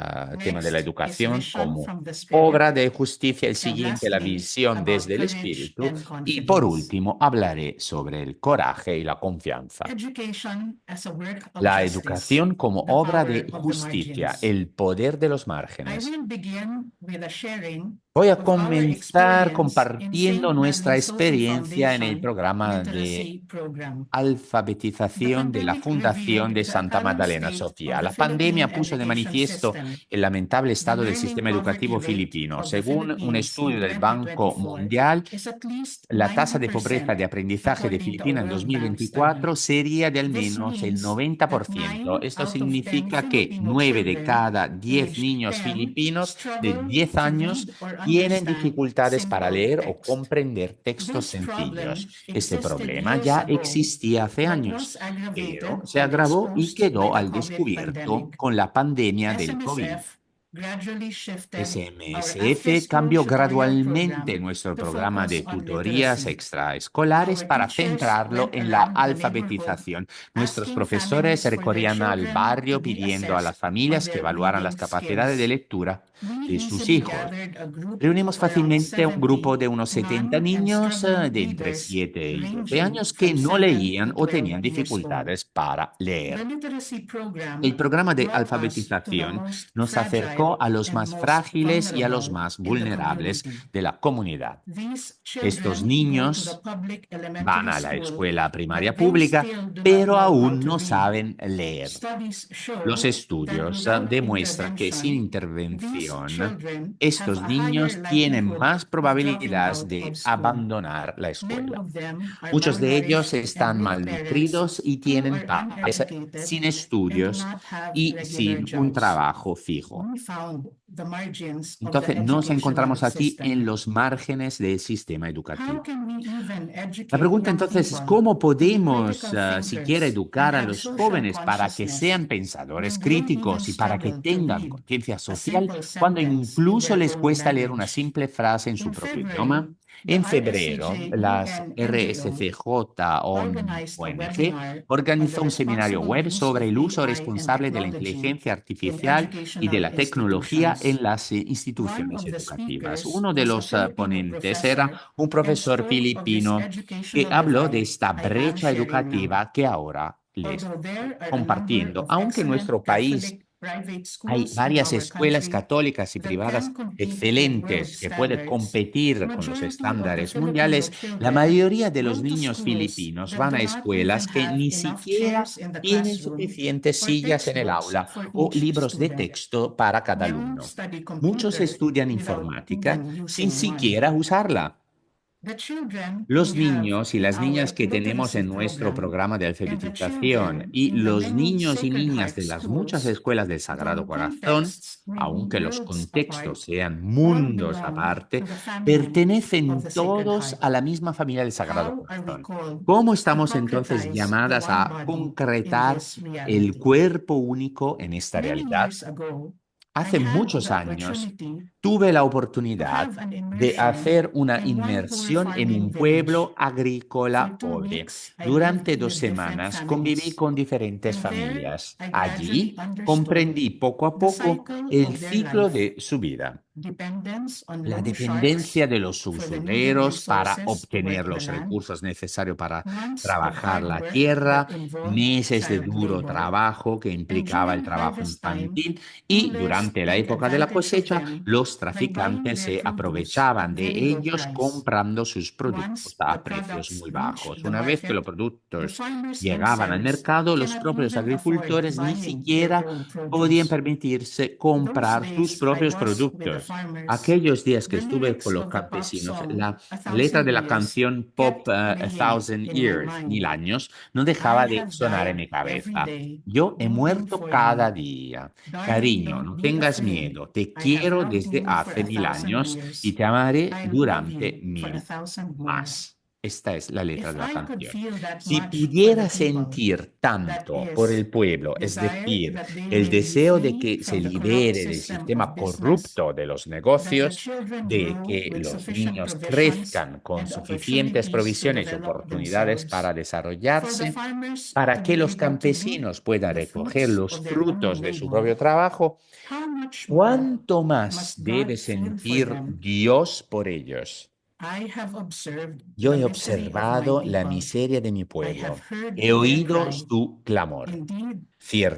tema de la Next is educación vision como from the spirit. obra de justicia. El And siguiente, la lastly, visión about desde el courage espíritu. and Y por confidence. último, hablaré sobre el coraje y la confianza. Education as a work of La justice, educación como the obra power de of the justicia, margins. el poder de los I márgenes. will begin with a sharing Voy a of our comenzar experience in compartiendo St. nuestra Madeleine Sophie experiencia en el Foundation programa de Literacy Program. The alfabetización de la pandemic Fundación de revealed the Santa appalling Magdalena state of Sofía. the La pandemia Philippine puso de education manifiesto system. el lamentable The estado del learning sistema poverty educativo rate filipino. of the Según un Philippines in estudio del Banco 2024 Mundial, is at least la tasa de pobreza 90%, de aprendizaje de according to a Filipinas en World Bank study. 2024 sería de al This menos el means that 90%. 9 Esto out of 10 significa que Filipino 9 de children cada 10 aged niños 10 filipinos de struggle 10 to años read or tienen understand dificultades para simple leer o text. comprender textos This sencillos. problem Este existed problema years ya ago, existía hace but años, was aggravated pero se and agravó y exposed by quedó the al COVID descubierto pandemic. con la pandemia del COVID. SMSF gradually shifted our SMSF after-school cambió tutorial gradualmente program nuestro to programa focus de on tutorías literacy. extraescolares Our para teachers centrarlo went en la around the neighborhood alfabetización. Nuestros asking profesores families for their recorrían al children to barrio be pidiendo a las assessed on familias que their evaluaran las reading capacidades de skills. lectura We de sus easily hijos. gathered a group Reunimos of around fácilmente un grupo 70 de unos 70 non- and niños struggling de entre readers 7 y 12 ranging años que from no 7 leían to o 12 tenían years old. dificultades para The leer. literacy program El programa de brought us to the alfabetización most nos acercó fragile a los and más most frágiles y a los vulnerable más in the vulnerables community. de la comunidad. These Estos children go to the niños public van elementary a la school, escuela primaria but they pública, still do not pero know how aún to no read. saben leer. Studies Los show that estudios without demuestran que sin intervention, these intervención, children have estos a higher niños tienen likelihood más of dropping probabilidades out de of school. abandonar la Many escuela. of them are Muchos de ellos malnourished están and with parents malnutridos y who tienen are padres uneducated sin and do estudios not have y regular sin un jobs. trabajo fijo. We found the margins of the Entonces, nos educational encontramos aquí en system. los márgenes del sistema How educativo. can we even La educate pregunta young entonces es people cómo to be podemos critical siquiera thinkers educar and a have los social jóvenes para que consciousness sean pensadores when they even críticos y para que struggle to tengan read conciencia a social simple cuando sentence in incluso their les own cuesta leer una language? simple frase en su In propio February, idioma? the En febrero, RSCJU las and NGO RSCJ organized a ONG webinar on the organizó un seminario responsible web use sobre of el uso AI and responsable de la technology inteligencia in artificial y de educational la tecnología institutions. en las One instituciones of the educativas. speakers Uno de was a los Filipino ponentes era professor un and profesor spoke of this filipino que educational habló de divide esta I am brecha sharing now. educativa que ahora les Although there are a number compartiendo. of Aunque en excellent nuestro país Catholic private Hay schools in varias our escuelas country católicas y that privadas can compete with world excelentes que pueden standards, competir the con los majority of the estándares Filipino mundiales. La children mayoría de los go to niños schools filipinos that van do a not even escuelas que have ni enough siquiera chairs in the tienen classroom suficientes or sillas en el textbooks aula for o each libros de student. texto para cada Many alumno. study Muchos computer estudian without informática even sin using one. siquiera usarla. The children Los we have niños y in las niñas our que tenemos literacy en nuestro program programa de and the alfabetización children y in the los many niños y Sacred niñas Heart de las muchas schools, escuelas del Sagrado though Corazón, contexts may be aunque los worlds contextos apart, sean all mundos belong aparte, to the family of pertenecen the Sacred todos Heart. a la misma familia del Sagrado How are we Corazón. called ¿Cómo to estamos entonces concretize the llamadas one a body in concretar this el reality? cuerpo único en esta Many realidad? years ago, I Hace had muchos the años opportunity tuve la to oportunidad have an de immersion hacer una in one poor inmersión en farming un village. pueblo agrícola For 2 pobre. weeks, I Durante lived 2 with different semanas conviví families, con diferentes and there familias. I gradually Allí understood comprendí poco a the poco cycle el of their ciclo life: de su vida. dependence on La loan dependencia sharks de los for the needed usureros para resources to obtener work the los land, recursos necesarios para months of trabajar hard la work tierra, that involved meses de child duro labor, trabajo que and implicaba el during trabajo harvest time, infantil y dealers durante la take época de la advantage of cosecha them los by buying traficantes their se produce at aprovechaban de very low ellos price. comprando sus productos Once the a precios products muy reach bajos. the Una vez que los market, the productos farmers llegaban al themselves mercado, los cannot propios even afford agricultores ni buying their siquiera own podían produce. permitirse Those comprar sus days I propios was with the productos. farmers. Aquellos días que The estuve lyrics con los of the pop campesinos, song la A letra Thousand de la Years canción Pop kept A playing Thousand in my Years, mil mind. años, no I dejaba de have sonar en died mi every cabeza. day Yo he looking muerto for cada you. día. Darling, Cariño, don't no be tengas afraid. miedo. Te I have quiero loved desde you for hace a 1000 thousand años y years. te amaré I love durante you for a 1000 thousand more. más. Esta es la letra If de la I could canción. feel that Si much for the pudiera people, sentir that tanto por is, el pueblo, es desire decir, that they el may be deseo de free que se from the corrupt libere del system of sistema business, corrupto de los that the negocios, children de grow que with los sufficient niños provisions crezcan con and suficientes opportunities to provisiones y develop oportunidades para themselves, for the desarrollarse, farmers para to que be los able to reap campesinos puedan the recoger fruits los of their frutos own de su labor. propio trabajo. How much more ¿Cuánto más must debe God feel for sentir them? Dios por ellos? I have observed Yo the he misery of my observado la people. miseria de mi I pueblo. have heard He their oído cry. su clamor. Indeed,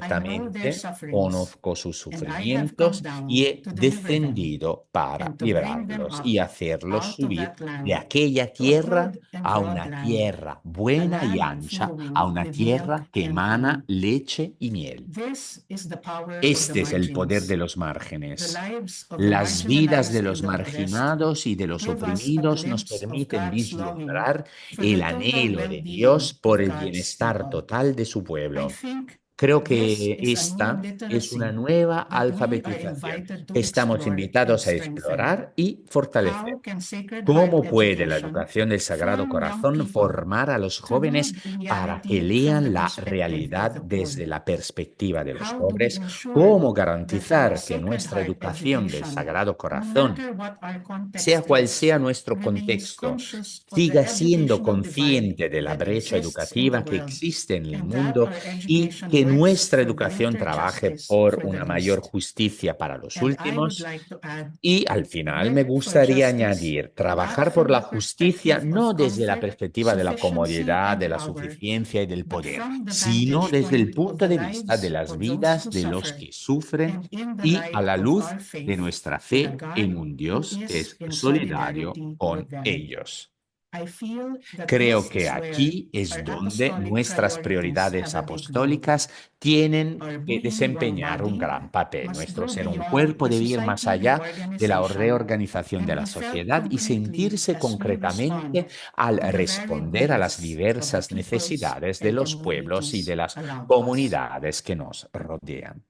I know their Ciertamente sufferings, conozco sus and I have come sufrimientos y down he to deliver them descendido para and to bring them librarlos up y hacerlos out of subir that de land aquella to a tierra good and a broad una land, tierra a buena y land ancha, a flowing una with milk tierra que and emana honey. leche y miel. This is the power of the Este es el poder de margins. los The márgenes. lives of the Las vidas de marginalized los and the oppressed marginados y de los give us a oprimidos nos glimpse of permiten God's longing vislumbrar for el the total anhelo de Dios well-being por of el God's bienestar people. total de su I pueblo. think Creo this que is a new esta es una literacy nueva that we are alfabetización invited to que estamos explore and invitados a strengthen. explorar y fortalecer. How can Sacred Heart ¿Cómo puede la education educación del Sagrado form young Corazón people formar a los to view jóvenes para que reality from the lean la perspective of realidad the poor? desde la perspectiva de los How do we pobres? ensure ¿Cómo that our garantizar que Sacred nuestra Heart educación del education, Sagrado no Corazón, matter what our sea context cual is, sea nuestro remains contexto, conscious of the siga siendo educational divide consciente de la that brecha exists in the educativa que world, existe en el and that mundo our y education que works nuestra for educación greater trabaje justice por for the una mayor least? justicia para los And I would últimos? like to add, Y al final me work for gustaría justice añadir, not trabajar por from la the justicia perspective no of desde la comfort, perspectiva de la sufficiency, comodidad, and de la power, suficiencia y del but poder, from the sino vantage desde el point of punto the de vista de lives las of those vidas who de los suffer, que sufren and in the y a light la of luz our de faith nuestra in a fe en God un who Dios que is es in solidario solidarity with con them. ellos. I feel that Creo this que is where aquí es our donde apostolic nuestras priorities prioridades have a big role. apostólicas tienen Our que being one desempeñar un body gran papel. must Nuestro go ser un beyond cuerpo the debe ir más societal allá de la reorganization reorganización de and la be felt sociedad y concretely sentirse as we respond concretamente al to the varied responder a las needs of the diversas peoples necesidades de and los pueblos y de communities las around us. comunidades que nos rodean.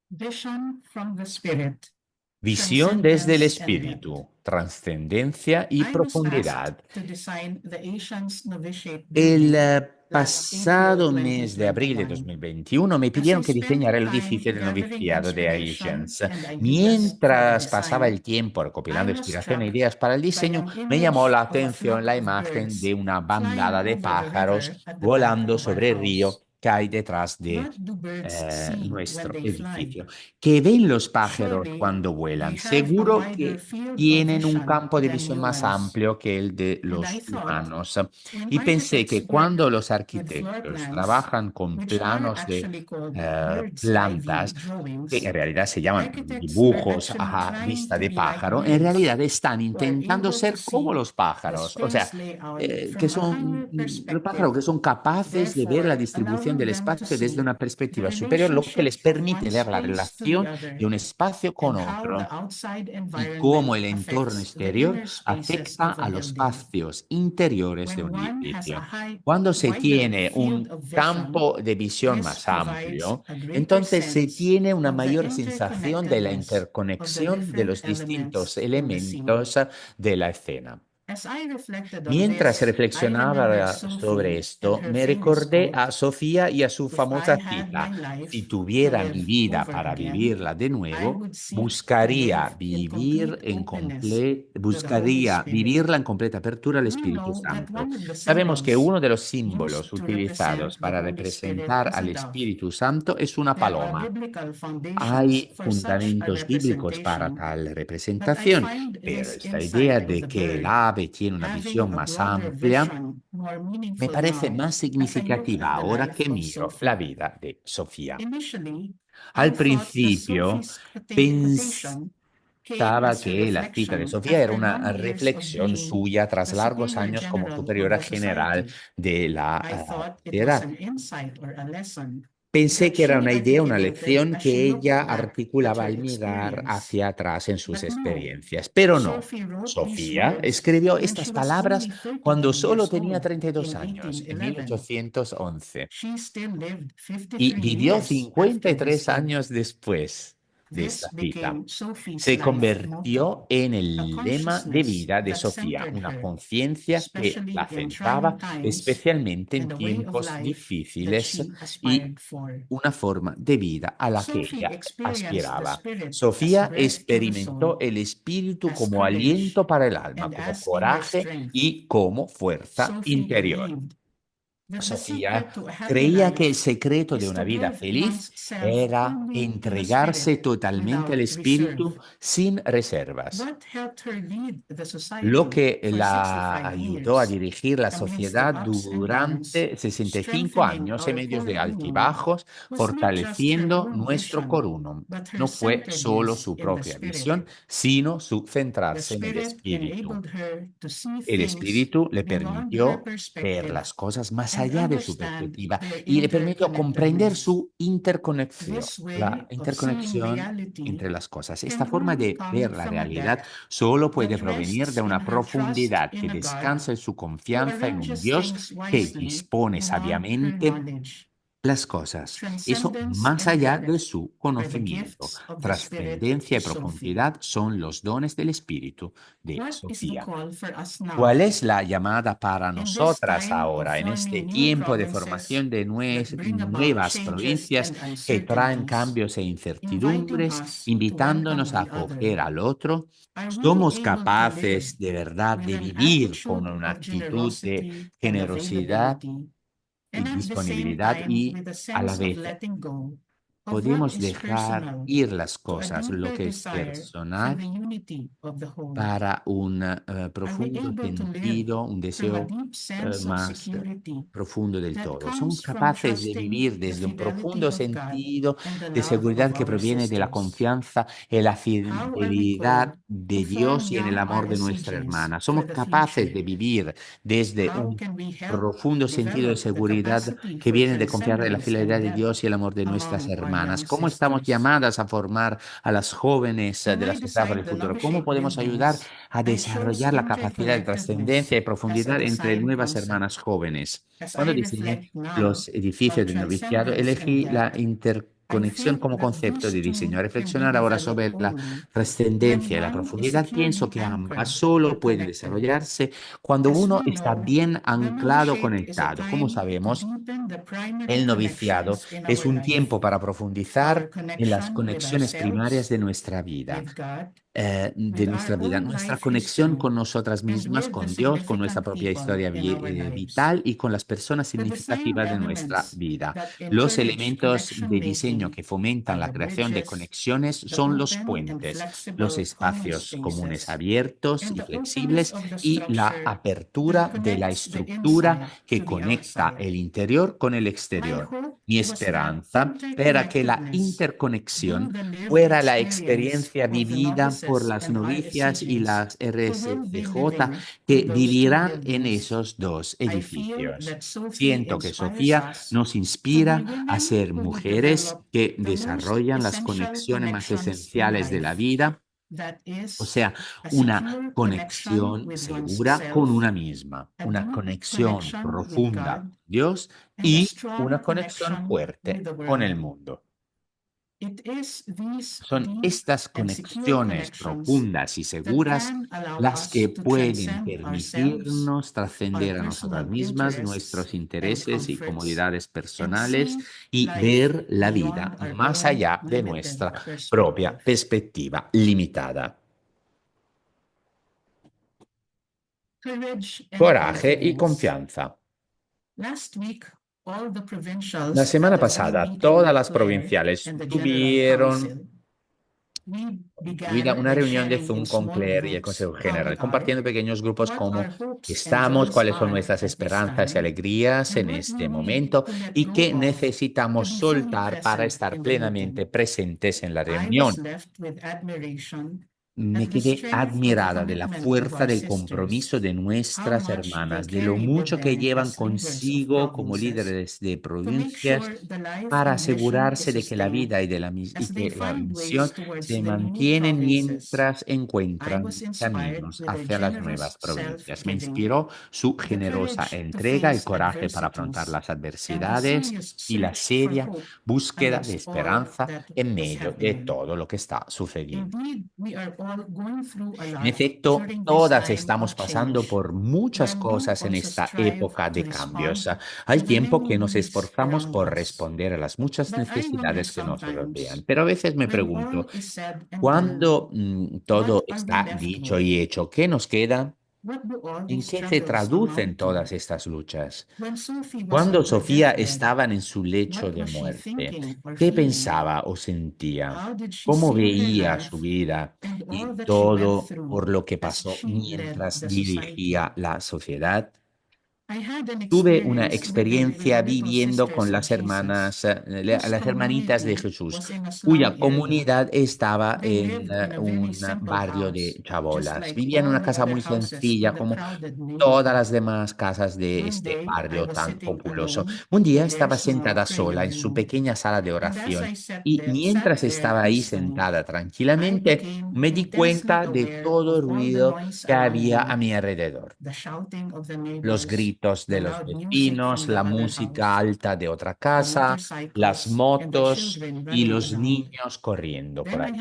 Vision from the Spirit. Visión desde el Transcendence and depth. espíritu, trascendencia y I was profundidad. asked to design the Asians Novitiate El building pasado April mes de abril de 2021. 2021 me As I pidieron que spent diseñara el time edificio de gathering noviciado de inspiration Asians. and ideas for the Mientras pasaba design, el tiempo I recopilando was inspiración e struck ideas para el by diseño, an me llamó image la of a atención flock la of imagen birds de una flying bandada de over the pájaros river at the back volando of our sobre el río house. que hay detrás de What do birds see when nuestro they fly? edificio. ¿Qué ven los pájaros Surely cuando they vuelan? have a Seguro wider que field of tienen un vision campo de than visión más humans. amplio que el de And I los thought, humanos. when Y pensé que architects cuando work los with floor arquitectos plans, trabajan con which are planos de actually called bird's eye view plantas, que drawings, en realidad se llaman architects are dibujos actually a trying vista to de be like pájaro, en birds, realidad están who are intentando able to ser como see los the pájaros, o sea, space layout que from a son higher los pájaros perspective, que son capaces de ver la therefore distribución allowing del them to espacio desde see una the perspectiva superior, lo que relationship les of one permite ver la space to the relación other de un espacio con and how the otro outside y environment cómo el entorno affects the exterior inner spaces afecta of a a los building. espacios interiores de When un one has a edificio. high, Cuando se wider tiene field un of vision, campo de visión this más provides amplio, a greater entonces se sense tiene una of the mayor sensación de la interconnectedness of the interconexión de different los distintos elements in the scene. elementos de la escena. As I reflected on Mientras this, I remembered reflexionaba sobre Sophie and esto, her me famous recordé quote, a Sofía y a su "If I famosa had cita: my life si to tuviera mi live vida over para again, vivirla de I nuevo, would seek to live in complete openness to the Holy buscaría Spirit." vivirla en completa apertura al We Espíritu know that Santo. one of the Sabemos que symbols uno de los used símbolos to represent utilizados the para Holy Spirit representar is a al dove. Espíritu Santo es una There are paloma. biblical foundations Hay for such a fundamentos bíblicos para representation, tal but I representación, find pero this esta idea insight of de the que el bird ave tiene una having visión a más broader amplia vision more me meaningful parece now más as I look significativa at the ahora life que of miro la Sophie. vida de Sofía. Initially, I Al thought the principio Sophie's pensaba quotation came as a que la cita de reflection Sofía era after una long years of reflexión being suya tras the largos superior años como general of superiora the general society. de la I thought it was sociedad. an insight or a lesson Pensé that que era she una idea, una articulated lección as she que ella looked back at articulaba her al mirar experience. hacia atrás en sus But no, experiencias. Pero no. Sophie wrote these Sofía words escribió when estas she was palabras only 32 cuando solo years tenía old 32 in años, en 1811. 1811, She still lived y 53 vivió years after this 53 date. años después de This esta cita. became Sophie's Se life motto, convirtió en a el lema de consciousness vida de that Sofía, centered una her, conciencia que la especially in centraba trying times, especialmente en and a way of tiempos life that difíciles she y aspired for. una forma de vida a la que Sophie ella experienced the aspiraba. Spirit as Sofía breath to the experimentó soul, el espíritu as como courage, aliento para el alma, and como as inner coraje strength. y como fuerza Sophie interior. believed that the Sofía secret to a happy creía que el life secreto de is una to vida give feliz one's self era wholly to the entregarse Spirit totalmente al without reserve. espíritu sin reservas. What helped her lead the Lo society que for la 65 ayudó a years dirigir la amidst the sociedad ups and downs, durante 65 strengthening años en our medios de core unum, altibajos, was not just her fortaleciendo own nuestro vision, coronum. but her No fue solo centeredness su in the propia Spirit. visión, sino su The centrarse en el Spirit espíritu. enabled her to see El things espíritu le beyond her permitió ver perspective las cosas más and allá de su understand perspectiva their y le permitió comprender interconnectedness. su interconexión, This la way of seeing interconexión reality entre las cosas. Esta can forma only de come ver la from a realidad depth solo puede that provenir de rests in una her trust profundidad que in a God descansa en su who confianza en un arranges Dios things que wisely dispone beyond her sabiamente knowledge. las cosas. Eso Transcendence más and allá de depth su are the conocimiento. gifts of the Spirit Trascendencia to y Sophie. profundidad son los dones del Espíritu de What is the Sofía. call for us now? ¿Cuál es la llamada para In this nosotras time of ahora, en este forming new tiempo de provinces formación de that bring about nuevas changes provincias and que traen uncertainties, cambios e inviting incertidumbres, us to welcome invitándonos a the other? acoger al otro? Are we ¿Somos able to live capaces de verdad with de an vivir con attitude una of actitud de generosity and generosidad availability, y and at the same disponibilidad time y with a a la sense of vez letting go of what podemos is dejar personal ir las to a cosas, lo deeper que es desire for personal, the unity of the whole? para un Are we profundo able to live sentido, un from a deseo deep sense of más security profundo del that todo? Somos comes from capaces de trusting vivir the desde un fidelity profundo of God sentido and the de love seguridad of que our proviene de la sisters? confianza en la How are we called fidelidad to de form Dios y en el young amor de nuestra RSCGs hermana. for Somos the capaces future? de vivir desde How un can we help profundo sentido de develop the seguridad capacity que for viene de confiar en la transcendence and fidelidad de depth Dios y el amor de nuestras among our hermanas? young ¿Cómo estamos sisters? llamadas a formar a las jóvenes When de la I sociedad para decide el the futuro? ¿Cómo love-shaped podemos ayudar buildings, a I chose desarrollar la capacidad de trascendencia interconnectedness y as a profundidad entre design nuevas concept. hermanas jóvenes? As Cuando I diseñé reflect now los edificios on del noviciado, transcendence and elegí la depth, I interconexión feel como that concepto these de diseño. two A can be reflexionar ahora developed sobre la only when trascendencia y la one is profundidad, pienso securely que ambas anchored solo or pueden connected. desarrollarse cuando As uno we está know, bien the anclado, novitiate is a conectado. Como time to sabemos, deepen the primary el noviciado connections in es our un life. tiempo para Our profundizar en las connection with conexiones primarias ourselves, de nuestra vida, with God, de nuestra vida, nuestra conexión con nosotras mismas, con Dios, con nuestra propia historia vital y con las personas significativas de nuestra vida. Los elementos de diseño que fomentan la creación de conexiones son los puentes, los espacios comunes abiertos y flexibles y la apertura de la estructura que conecta el interior con el exterior. Mi esperanza era que la interconexión fuera la experiencia vivida por las novicias y las RSCJ que vivirán en esos dos edificios. Siento que Sofía nos inspira a ser mujeres que desarrollan las conexiones más esenciales de la vida, o sea, una conexión segura con una misma, una conexión profunda con Dios y una conexión fuerte con el mundo. Son estas conexiones profundas y seguras las que pueden permitirnos trascender a nosotras mismas, nuestros intereses y comodidades personales y ver la vida más allá de nuestra propia perspectiva limitada. Coraje y confianza. La semana pasada, todas las provinciales tuvieron una reunión de Zoom con Claire y el Consejo General, compartiendo pequeños grupos como estamos, cuáles son nuestras esperanzas y alegrías en este momento y qué necesitamos soltar para estar plenamente presentes en la reunión. Me quedé admirada de la fuerza del compromiso de nuestras hermanas, de lo mucho que llevan consigo como líderes de provincias para asegurarse de que la vida y de la misión se mantienen mientras encuentran caminos hacia las nuevas provincias. Me inspiró su generosa entrega y coraje para afrontar las adversidades y la seria búsqueda de esperanza en medio de todo lo que está sucediendo. En efecto, todas estamos pasando por muchas cosas en esta época de cambios, al tiempo que nos esforzamos por responder a las muchas necesidades que nos rodean. Pero a veces me pregunto, cuando todo está dicho y hecho, ¿qué nos queda? ¿En qué se traducen todas estas luchas? Cuando Sofía estaba en su lecho de muerte, ¿qué pensaba o sentía? ¿Cómo veía su vida y todo por lo que pasó mientras dirigía la sociedad? Tuve una experiencia viviendo con las hermanitas de Jesús, cuya comunidad estaba en un barrio de chabolas. Vivía en una casa muy sencilla, como todas las demás casas de este barrio tan populoso. Un día estaba sentada sola en su pequeña sala de oración y mientras estaba ahí sentada tranquilamente, me di cuenta de todo el ruido que había a mi alrededor. Los gritos de los vecinos, la música alta de otra casa, las motos y los niños corriendo por ahí.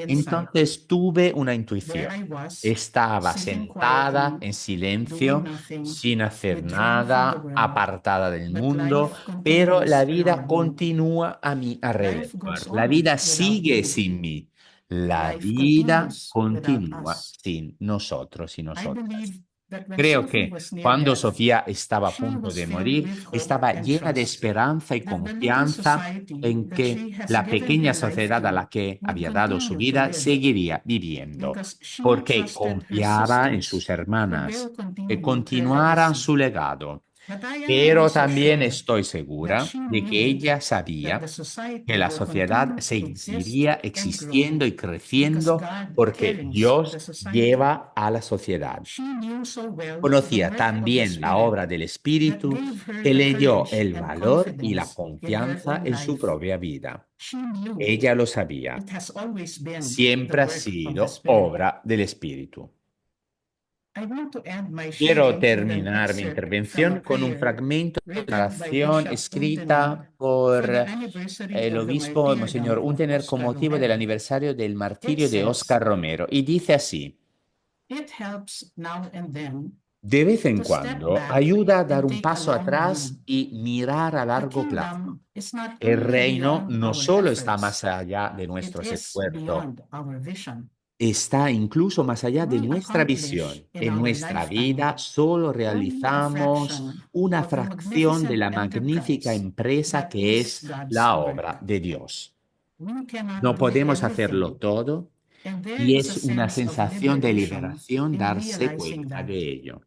Entonces tuve una intuición. Estaba sentada en silencio, sin hacer nada, apartada del mundo, pero la vida continúa a mi alrededor. La vida sigue sin mí. La vida continúa sin nosotros y nosotras. Creo que cuando Sofía estaba a punto de morir, estaba llena de esperanza y confianza en que la pequeña sociedad a la que había dado su vida seguiría viviendo, porque confiaba en sus hermanas, que continuaran su legado. Pero también estoy segura de que ella sabía que la sociedad seguiría existiendo y creciendo porque Dios lleva a la sociedad. Conocía también la obra del Espíritu que le dio el valor y la confianza en su propia vida. Ella lo sabía. Siempre ha sido obra del Espíritu. Quiero terminar mi intervención con un fragmento de declaración escrita por el obispo Monseñor Untener con motivo del aniversario del martirio de Óscar Romero. Y dice así: de vez en cuando ayuda a dar un paso atrás y mirar a largo plazo. El reino no solo está más allá de nuestros esfuerzos, está incluso más allá de We nuestra accomplish visión. in En our nuestra lifetime vida solo only a realizamos fraction una of the fracción de magnificent la magnífica enterprise empresa that que is es God's la obra work. de Dios. We cannot No do podemos hacerlo everything, todo and there y is a es una sense of sensación de liberation liberación in darse realizing cuenta that. de ello.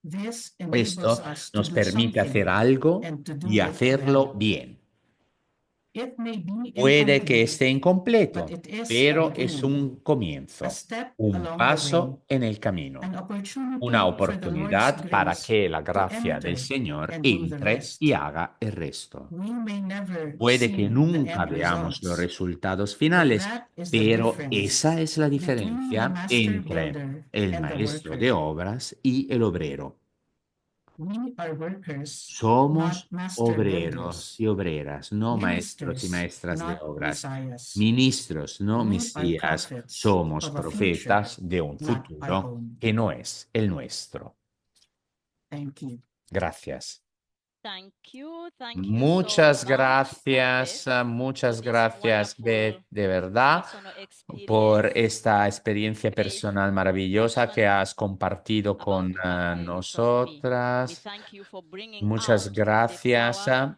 This enables Esto us to nos do permite hacer something algo and to y do it hacerlo well. bien. It may be Puede que incomplete, esté but incompleto, it is a pero es beginning, un comienzo, a step un along the way, paso en el camino, an una opportunity for the Lord's oportunidad para grace que la to gracia del enter Señor and do the entre y rest. haga el resto. We may never Puede que see the nunca end veamos los results, resultados but finales, that is the pero difference esa es la between the diferencia master entre builder el and the maestro de worker. obras y el obrero. We are workers, not Somos master obreros builders, y obreras, no maestros y ministers, maestras de not obras, messiahs. ministros, no We are mesías. prophets Somos of a future, profetas de un not our futuro own. que no es el nuestro. Thank you. Gracias. Thank you so Muchas much, gracias, Beth, muchas for this gracias, Beth, wonderful de verdad, personal por experience esta experiencia great personal maravillosa que reflection has compartido about con Maddalena Sophie. We nosotras. thank you for bringing Muchas out the gracias power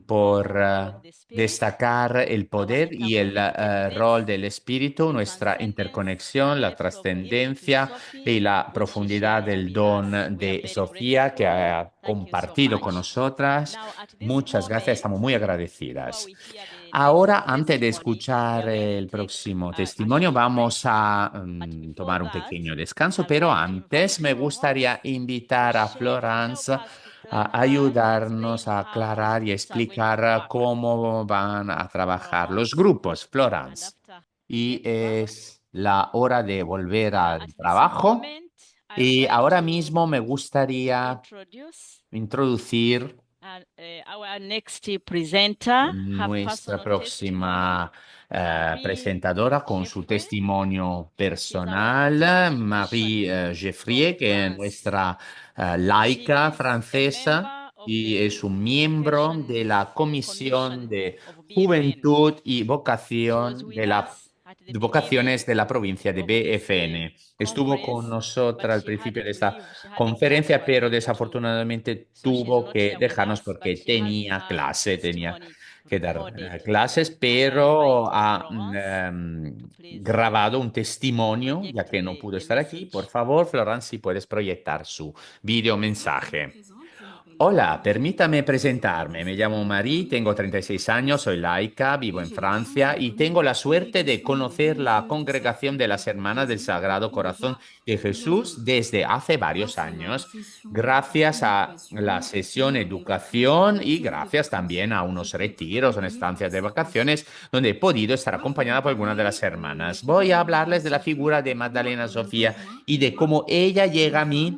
por of the Holy Spirit, destacar el our poder y el rol interconnectedness, del espíritu, the nuestra transcendence, the interconexión, la depth of gift in trascendencia y Sophie, la which she profundidad shared del with don us. We are de very Sofía que grateful. ha Thank you so compartido con much. nosotras. Now, at this Muchas gracias, moment, estamos muy before agradecidas. we hear the next Ahora, antes de testimony, we escuchar are going to el take próximo a testimonio, short vamos break. a But before tomar un that, pequeño I descanso, would pero like to invite antes me Florence gustaría to invitar a share, to help Florence us to a clarify, to explain ayudarnos a how the aclarar y groups are going to explicar work. cómo van a trabajar los Florence, grupos. and Florence. after we Y get back, es la hora de volver at al this trabajo. moment, I would Y like ahora to mismo me gustaría introduce introducir our next presenter, her nuestra personal testimony. próxima Marie presentadora con su Geoffrey, testimonio she's our personal, mission Marie from Geoffrey, que es France. nuestra She laica is a francesa member of y the es un Youth miembro Vocation de la Comisión Commission de of BFN. Juventud y She was Vocación with de la us at the Vocaciones beginning de la provincia de of this BFN. Estuvo con conference, but nosotros al she had principio de to esta leave. She had to go to conferencia, pero attend to. desafortunadamente So she's tuvo not que here with dejarnos us, but porque she has tenía her clase, tenía testimony que dar recorded. clases, I'm inviting pero ha Florence to please grabado un testimonio, ya project que no pudo the estar aquí. Por message. favor, Florence, si puedes proyectar su video mensaje. Hola, permítame presentarme. Me llamo Marie, tengo 36 años, soy laica, vivo en Francia y tengo la suerte de conocer la congregación de las Hermanas del Sagrado Corazón de Jesús desde hace varios años, gracias a la sesión educación y gracias también a unos retiros o estancias de vacaciones donde he podido estar acompañada por algunas de las hermanas. Voy a hablarles de la figura de Magdalena Sofía y de cómo ella llega a mí.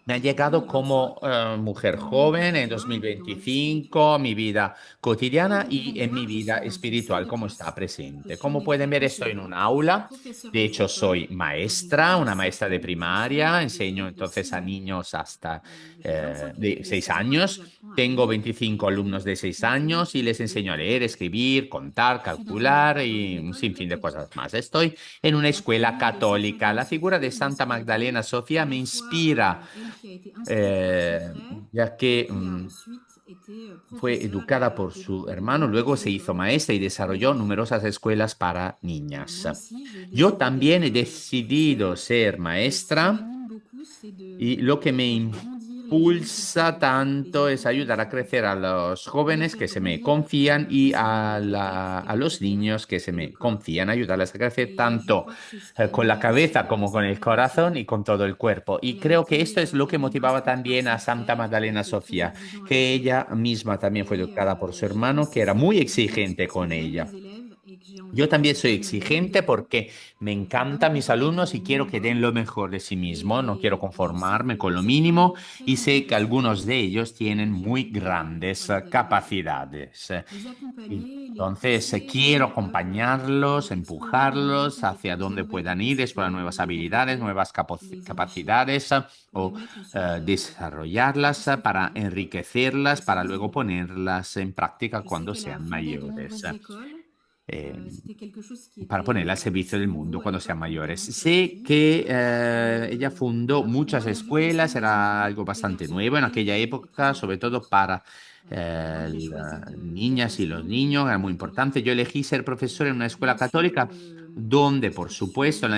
Me ha llegado como mujer joven en 2025, mi vida cotidiana y en mi vida espiritual, como está presente. Como pueden ver, estoy en un aula. De hecho, soy maestra, una maestra de primaria. Enseño entonces a niños hasta de 6 años. Tengo 25 alumnos de 6 años y les enseño a leer, escribir, contar, calcular y un sinfín de cosas más. Estoy en una escuela católica. La figura de Santa Magdalena Sofía me inspira, ya que fue educada por su hermano, luego se hizo maestra y desarrolló numerosas escuelas para niñas. Yo también he decidido ser maestra y lo que me impulsa tanto es ayudar a crecer a los jóvenes que se me confían y a los niños que se me confían, ayudarles a crecer tanto con la cabeza como con el corazón y con todo el cuerpo. Y creo que esto es lo que motivaba también a Santa Magdalena Sofía, que ella misma también fue educada por su hermano, que era muy exigente con ella. Yo también soy exigente porque me encantan mis alumnos y quiero que den lo mejor de sí mismos. No quiero conformarme con lo mínimo y sé que algunos de ellos tienen muy grandes capacidades. Entonces, quiero acompañarlos, empujarlos hacia donde puedan ir, explorar nuevas habilidades, nuevas capacidades o desarrollarlas para enriquecerlas, para luego ponerlas en práctica cuando sean mayores. para ponerla al servicio del mundo cuando sean mayores. Sé que ella fundó muchas escuelas, era algo bastante nuevo en aquella época, sobre todo para las niñas y los niños, era muy importante. Yo elegí ser profesor en una escuela católica donde, por supuesto,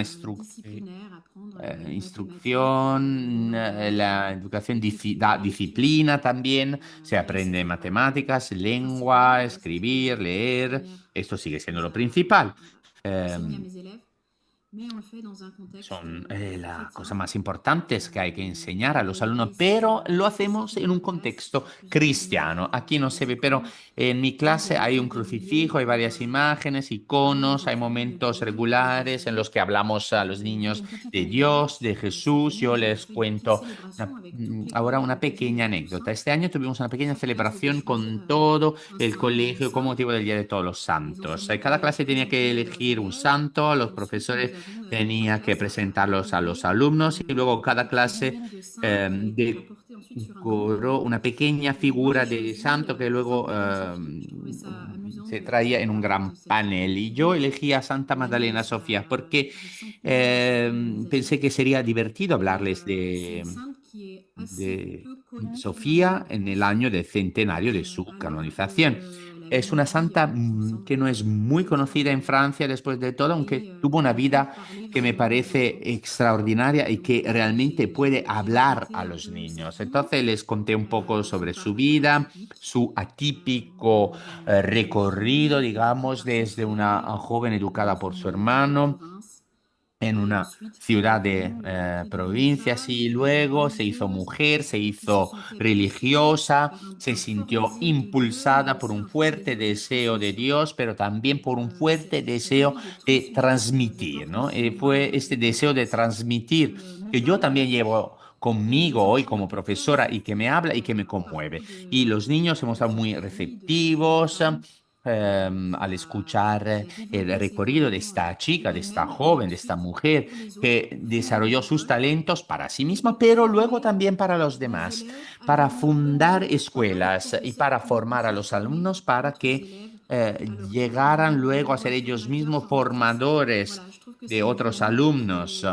instrucción, la educación da disciplina también, se aprende matemáticas, lengua, escribir, leer, esto sigue siendo lo principal. Em, Son las cosas más importantes que hay que enseñar a los alumnos, pero lo hacemos en un contexto cristiano. Aquí no se ve, pero en mi clase hay un crucifijo, hay varias imágenes, iconos, hay momentos regulares en los que hablamos a los niños de Dios, de Jesús. Yo les cuento ahora una pequeña anécdota. Este año tuvimos una pequeña celebración con todo el colegio con motivo del Día de Todos los Santos. Cada clase tenía que elegir un santo, los profesores tenía que presentarlos a los alumnos y luego cada clase decoró una pequeña figura de santo que luego se traía en un gran panel. Y yo elegí a Santa Magdalena Sofía porque pensé que sería divertido hablarles de Sofía en el año del centenario de su canonización. Es una santa que no es muy conocida en Francia después de todo, aunque tuvo una vida que me parece extraordinaria y que realmente puede hablar a los niños. Entonces les conté un poco sobre su vida, su atípico recorrido, digamos, desde una joven educada por su hermano en una ciudad de provincias y luego se hizo mujer, se hizo religiosa, se sintió impulsada por un fuerte deseo de Dios, pero también por un fuerte deseo de transmitir, ¿no? Fue este deseo de transmitir que yo también llevo conmigo hoy como profesora y que me habla y que me conmueve. Y los niños hemos estado muy receptivos al escuchar el recorrido de esta chica, de esta joven, de esta mujer que desarrolló sus talentos para sí misma, pero luego también para los demás, para fundar escuelas y para formar a los alumnos para que llegaran luego a ser ellos mismos formadores de otros alumnos.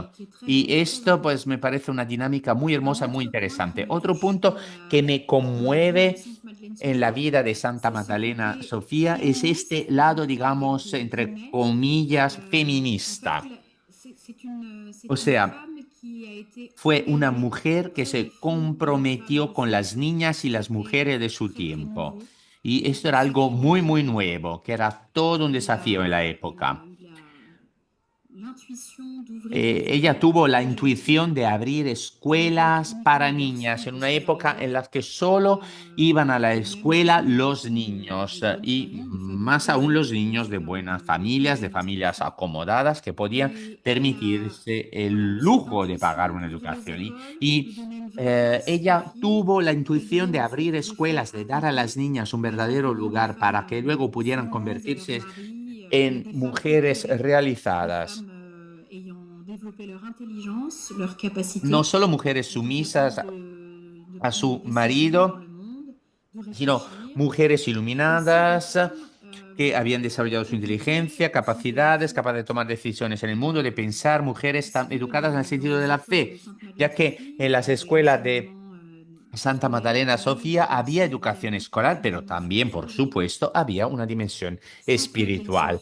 Y esto pues me parece una dinámica muy hermosa, muy interesante. Otro punto que me conmueve en la vida de Santa Magdalena Sofía es este lado, digamos, entre comillas, feminista. O sea, fue una mujer que se comprometió con las niñas y las mujeres de su tiempo. Y esto era algo muy, muy nuevo, que era todo un desafío en la época. Ella tuvo la intuición de abrir escuelas para niñas en una época en la que solo iban a la escuela los niños y más aún los niños de buenas familias, de familias acomodadas que podían permitirse el lujo de pagar una educación. Ella tuvo la intuición de abrir escuelas, de dar a las niñas un verdadero lugar para que luego pudieran convertirse en mujeres realizadas. No solo mujeres sumisas a su marido, sino mujeres iluminadas que habían desarrollado su inteligencia, capacidades, capaces de tomar decisiones en el mundo, de pensar, mujeres tan educadas en el sentido de la fe, ya que en las escuelas de Santa Magdalena Sofía había educación escolar, pero también, por supuesto, había una dimensión espiritual.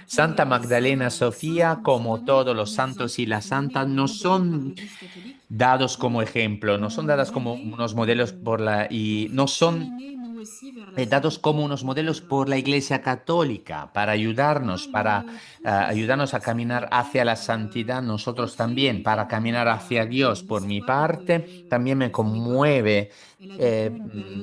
Santa Magdalena Sofía, como todos los santos y las santas, no son dados como ejemplo, no son dadas como unos modelos y no son dados como unos modelos por la Iglesia Católica para ayudarnos, ayudarnos a caminar hacia la santidad, nosotros también, para caminar hacia Dios. Por mi parte, también me conmueve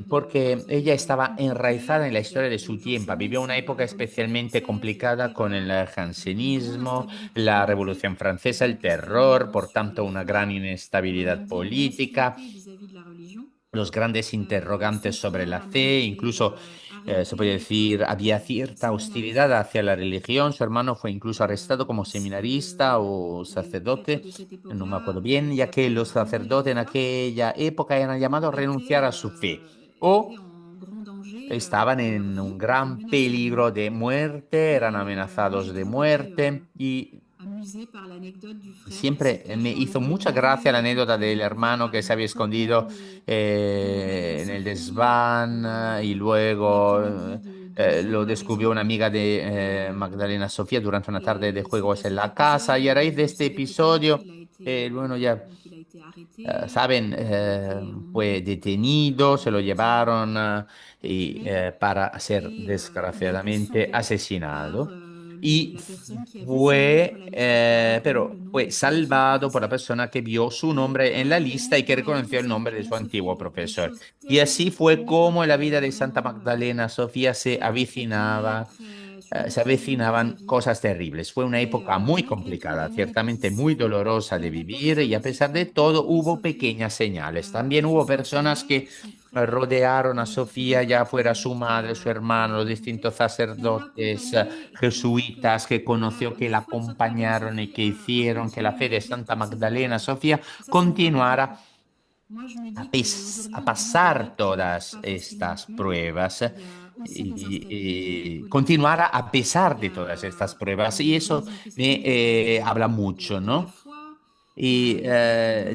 porque ella estaba enraizada en la historia de su tiempo, vivió una época especialmente complicada con el jansenismo, la Revolución Francesa, el terror, por tanto una gran inestabilidad política, los grandes interrogantes sobre la fe, incluso se puede decir había cierta hostilidad hacia la religión. Su hermano fue incluso arrestado como seminarista o sacerdote, no me acuerdo bien, ya que los sacerdotes en aquella época eran llamados a renunciar a su fe o estaban en un gran peligro de muerte, eran amenazados de muerte y siempre me hizo mucha gracia la anécdota del hermano que se había escondido en el desván y luego lo descubrió una amiga de Magdalena Sofía durante una tarde de juegos en la casa y a raíz de este episodio, bueno, ya saben, fue detenido, se lo llevaron para ser desgraciadamente asesinado. Y pero fue salvado por la persona que vio su nombre en la lista y que reconoció el nombre de su antiguo profesor. Y así fue como en la vida de Santa Magdalena Sofía se avecinaban cosas terribles. Fue una época muy complicada, ciertamente muy dolorosa de vivir y a pesar de todo hubo pequeñas señales. También hubo personas que rodearon a Sofía, ya fuera su madre, su hermano, los distintos sacerdotes jesuitas que conoció, que la acompañaron y que hicieron que la fe de Santa Magdalena Sofía continuara a pasar todas estas pruebas y continuara a pesar de todas estas pruebas. Y eso me habla mucho, ¿no? Y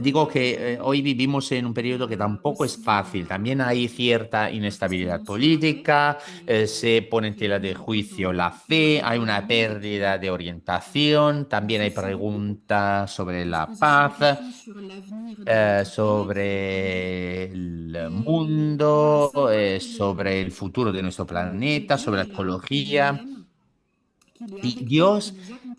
digo que hoy vivimos en un periodo que tampoco es fácil. También hay cierta inestabilidad política, se pone en tela de juicio la fe, hay una pérdida de orientación, también hay preguntas sobre la paz, sobre el mundo, sobre el futuro de nuestro planeta, sobre la ecología. Y Dios,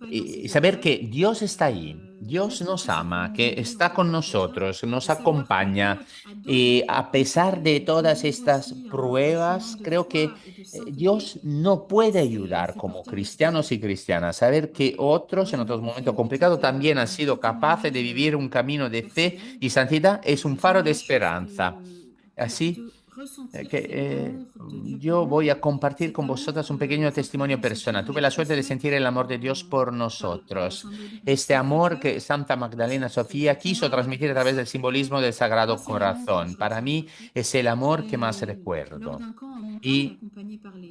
y saber que Dios está ahí, Dios nos ama, que está con nosotros, nos acompaña. Y a pesar de todas estas pruebas, creo que Dios no puede ayudar como cristianos y cristianas. Saber que otros en otros momentos complicados también han sido capaces de vivir un camino de fe y santidad es un faro de esperanza. Así yo voy a compartir con vosotras un pequeño testimonio personal. Tuve la suerte de sentir el amor de Dios por nosotros. Este amor que Santa Magdalena Sofía quiso transmitir a través del simbolismo del Sagrado Corazón. Para mí es el amor que más recuerdo. Y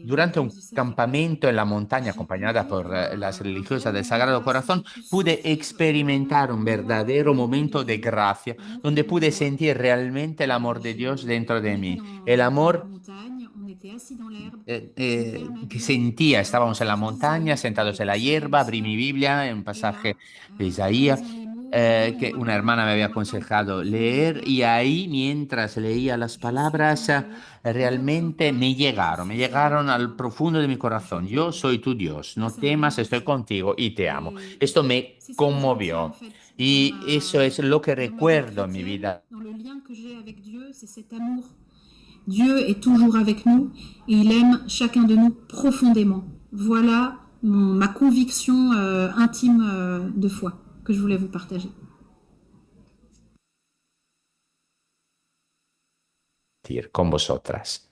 durante un campamento en la montaña acompañada por las religiosas del Sagrado Corazón, pude experimentar un verdadero momento de gracia, donde pude sentir realmente el amor de Dios dentro de mí. El amor que sentía, estábamos en la montaña, sentados en la hierba, abrí mi Biblia, en un pasaje de Isaías, que una hermana me había aconsejado leer, y ahí, mientras leía las palabras, realmente me llegaron al profundo de mi corazón. Yo soy tu Dios, no temas, estoy contigo y te amo. Esto me conmovió. Y eso es lo que recuerdo en mi vida. Dieu est toujours avec nous et il aime chacun de nous profondément. Voilà ma conviction intime de foi que je voulais vous partager. Con vosotras.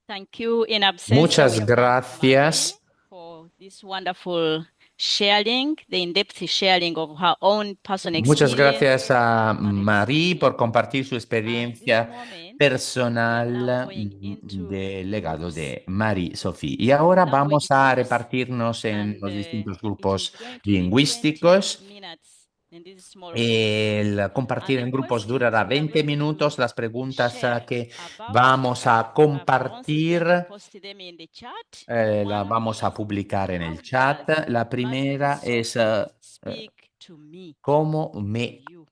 Thank you in absence Muchas of gracias. for this wonderful sharing, the in-depth sharing of her own personal Muchas experience. gracias a Marie por compartir su experiencia Moment, personal going into del legado de Marie Sophie. Y ahora vamos a language repartirnos en and los distintos it grupos is going to be 20 lingüísticos. minutes in this small El compartir en grupos durará 20 minutos. Las preguntas share que about vamos a are pronounced. compartir Post them in the chat. la One vamos a is, publicar en el how chat. does La primera Mother es Sophie speak to me, cómo me you?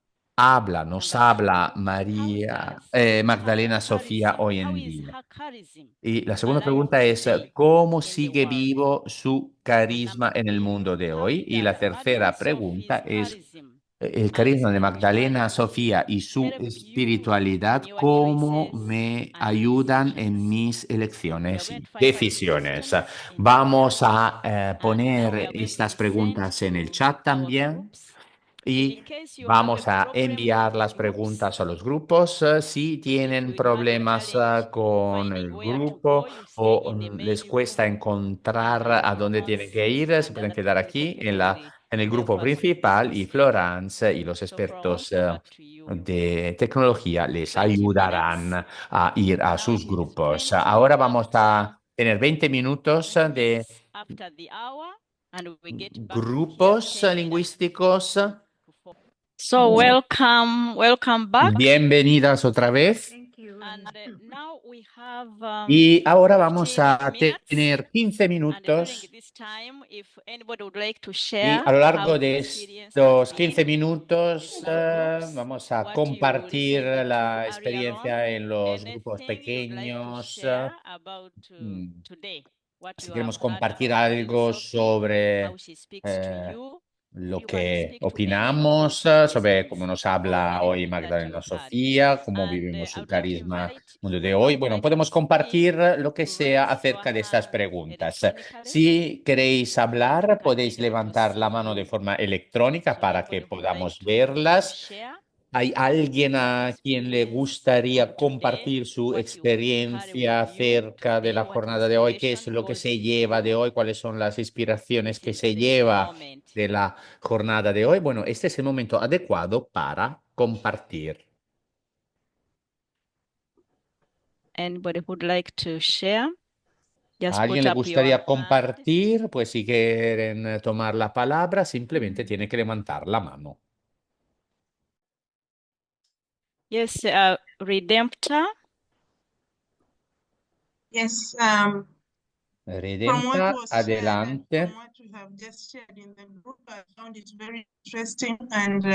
nos And habla how María, does her Magdalena Sofía charism, hoy how en is día. her charism Y la segunda alive pregunta es, today ¿cómo in the sigue world? vivo su And carisma number en el three, mundo de how hoy? Y la does Mother tercera pregunta Sophie's es, charism el and carisma de Magdalena spirituality Sofía y su help you in espiritualidad, your ¿cómo choices me and ayudan decisions? en mis We are elecciones going y to find five decisiones? questions in the Vamos chat, a and now we poner are going to estas be sent preguntas en el to chat our también. groups. Y In case you have a vamos a problem with enviar your las groups, preguntas a los grupos. Si tienen you have a problemas challenge con finding el where to go, grupo you stay o in the les menu cuesta encontrar a dónde tienen que ir, se pueden another quedar people aquí who en will la en el the grupo cross principal y business. Florence y los So expertos Florence, back to you. de tecnología les 20 ayudarán minutes. a ir a Now sus it is grupos. 20 Ahora vamos after a tener 20 minutos de minutes after the hour, and we get back here grupos 10 minutes lingüísticos. to 4. So welcome back. Bienvenidas otra vez. And now we have Y ahora vamos 15 a minutes. tener 15 And during minutos. this time, if anybody would like to Y share a lo largo how the de experience has estos been 15 minutos in the groups, vamos a what you compartir listened to la earlier on, experiencia en los grupos anything you would like to pequeños. share about Mm, today, what Si you have queremos heard compartir from Queen algo Sophie, sobre how she speaks to eh, you. lo You can que speak to any of opinamos those sobre lessons cómo nos or habla hoy anything that Magdalena you've heard. Sofía, cómo And vivimos I su would like to carisma invite mundo de whoever hoy. would Bueno, like to podemos speak compartir lo que to sea raise your acerca de estas hand preguntas. electronically, Si queréis and we hablar, can podéis be able to levantar la see mano de you. forma electrónica So para que anybody who would like podamos to verlas. share ¿Hay alguien their a quien le experience gustaría on today, compartir su what you carry with experiencia you acerca de today, la what jornada de hoy? ¿Qué es inspiration lo que goes se with lleva de you? hoy? ¿Cuáles son las inspiraciones This que is se the lleva moment. de la jornada de hoy? Bueno, este es el momento adecuado para compartir. Anybody who would like to share, just ¿A alguien put le up your gustaría hand. compartir? Pues si quieren tomar la palabra, simplemente tiene que levantar la mano. Yes, Redemptor. Yes, from what Redempta, was shared and adelante. from what you have just shared in the group, I found it very interesting, and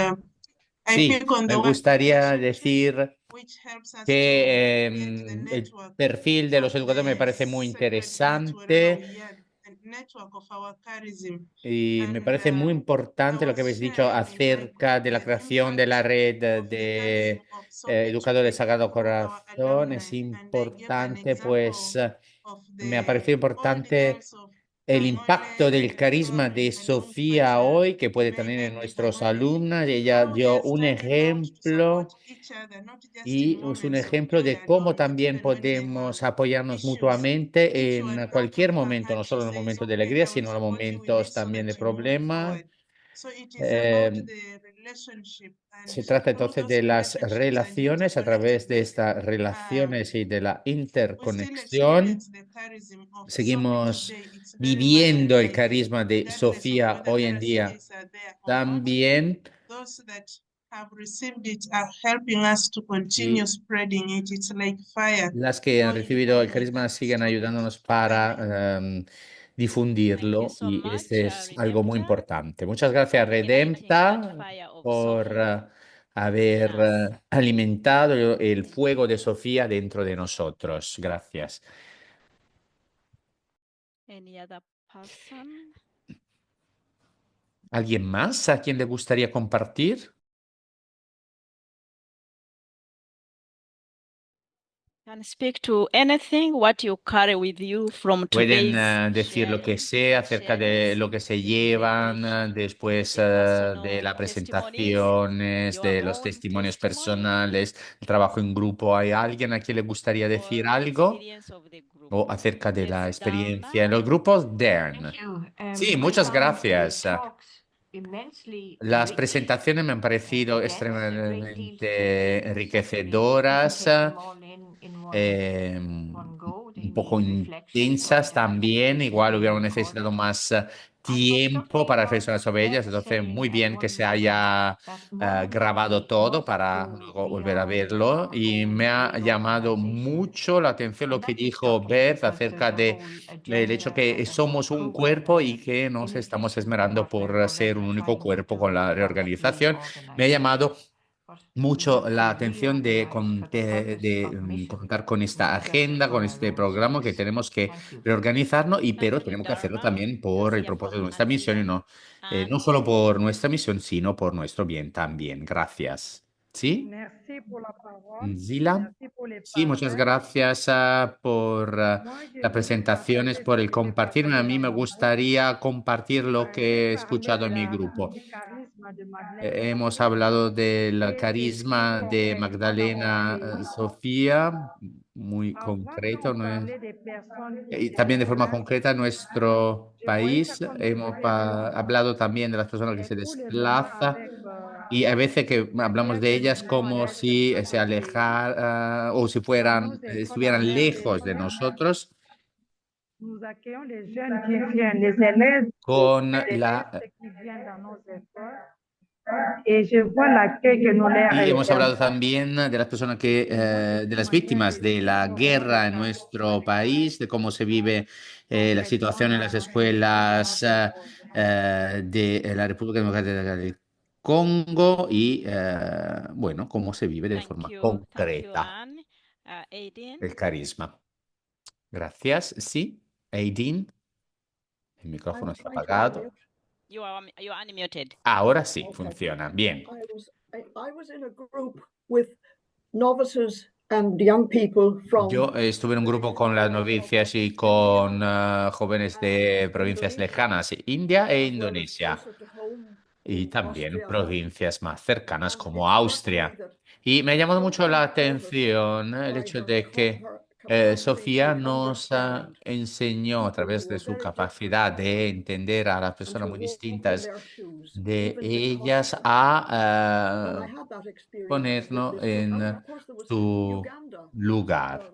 I Sí, pick on me the word gustaría philosophia, decir which helps us to que get the el network perfil de of los educadores me the parece muy sacred beats wherever interesante we are, the network of our charism. y me And parece muy I importante lo que was habéis dicho sharing in my acerca group de la the creación de la impact red of the charism de of Sophie educadores today Sagrado through our Corazón. Es alumni. And I gave an importante, pues example of me ha parecido all the importante girls of el impacto Tangoile del and carisma de Florence and Mumbai Sofía hoy que puede made tener en at the nuestros Tangoile, alumnos. and Ella how they dio are un standing out to ejemplo support each other, not just in y es un moments of ejemplo joy de cómo alone, but también even when they have podemos apoyarnos issues. mutuamente Each one en out of cualquier her momento, heart, no she solo en los says, momentos de okay, alegría, I will sino en los support you with momentos this so también de that you move problema. forward. So it is about Eh, the relationship, and Se trata through entonces those de las relationships and relaciones, a través de interconnectedness, estas relaciones y de la we still interconexión. experience the charism of Sophie Seguimos today. It's very much viviendo el alive, carisma de regardless of Sofía whether hoy en día. RCAs are there or not. También, Those that have received it are helping us to continue y spreading it. It's like fire las que han going recibido el on with carisma us. siguen Stop it. ayudándonos Amen. para Thank you difundirlo so y much, este es algo muy Redemptor, importante. Muchas gracias, for igniting that Redempta, fire of por Sophie haber in us. alimentado el fuego de Sofía dentro de nosotros. Gracias. Any other person? ¿Alguien más a quien le gustaría compartir? Can speak to anything what you carry with you from Pueden today's decir lo que sharing, sea acerca de sharings, lo que se the llevan reflection, después the de personal las testimonies, presentaciones, your de los own testimonios testimony, personales, el trabajo en grupo. ¿Hay alguien a quien le gustaría decir or the algo experience of the group. o acerca de la Yes, experiencia en Dana. los grupos? Dern. Sí, muchas gracias. Las presentaciones me han parecido extremadamente enriquecedoras, un poco intensas también. Igual hubiéramos necesitado más tiempo para reflexionar sobre ellas. Entonces, muy bien que se haya grabado todo para luego volver a verlo. Y me ha llamado mucho la atención lo que dijo Beth acerca de el hecho que somos un cuerpo y que nos estamos esmerando por ser un único cuerpo con la reorganización. Me ha llamado mucho la atención de contar con esta agenda, con este programa que tenemos que reorganizarnos, pero Thank you, tenemos que hacerlo Dharma. también por el Yeah, propósito de from nuestra misión y Anzila. no, And no solo por nuestra misión, sino por nuestro bien también. Gracias. ¿Sí? Merci pour la parole. Zila. Merci pour les Sí, muchas partages. gracias por Moi, je las voulais presentaciones, partager por ce el qui s'est compartirme. passé A mí dans me mon groupe. gustaría compartir lo que he J'ai parlé escuchado de en mi grupo. du charisme de Madeleine Hemos Sophie hablado del et j'ai dit carisma de qu'on Magdalena avait Sofía. muy concreto. Y también de forma concreta, en nuestro país hemos hablado también de las personas que se desplazan y a veces que hablamos de ellas como si se alejaran o si fueran, estuvieran lejos de nosotros con la... Y hemos hablado también de las personas de las víctimas de la guerra en nuestro país, de cómo se vive la situación en las escuelas de la República Democrática del Congo y, bueno, cómo se vive de forma Thank you, concreta Anne. Aideen, el carisma. Gracias. Sí, Aideen, el micrófono está apagado. you are unmuted. Ahora sí, funciona. Bien. Yo estuve en un grupo con las novicias y con jóvenes de provincias lejanas, India e Indonesia, y también provincias más cercanas como Austria. Y me ha llamado mucho la atención el hecho de que Sofía nos enseñó a través de su capacidad de entender a las personas muy distintas de ellas a ponernos en su lugar.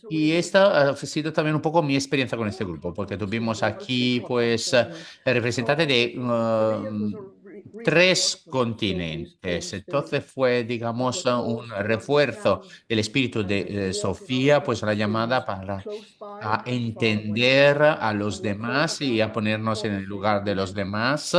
Y esta ha sido también un poco mi experiencia con este grupo, porque tuvimos aquí, pues, representantes de tres continentes. Entonces fue, digamos, un refuerzo del espíritu de Sofía, pues la llamada para a entender a los demás y a ponernos en el lugar de los demás,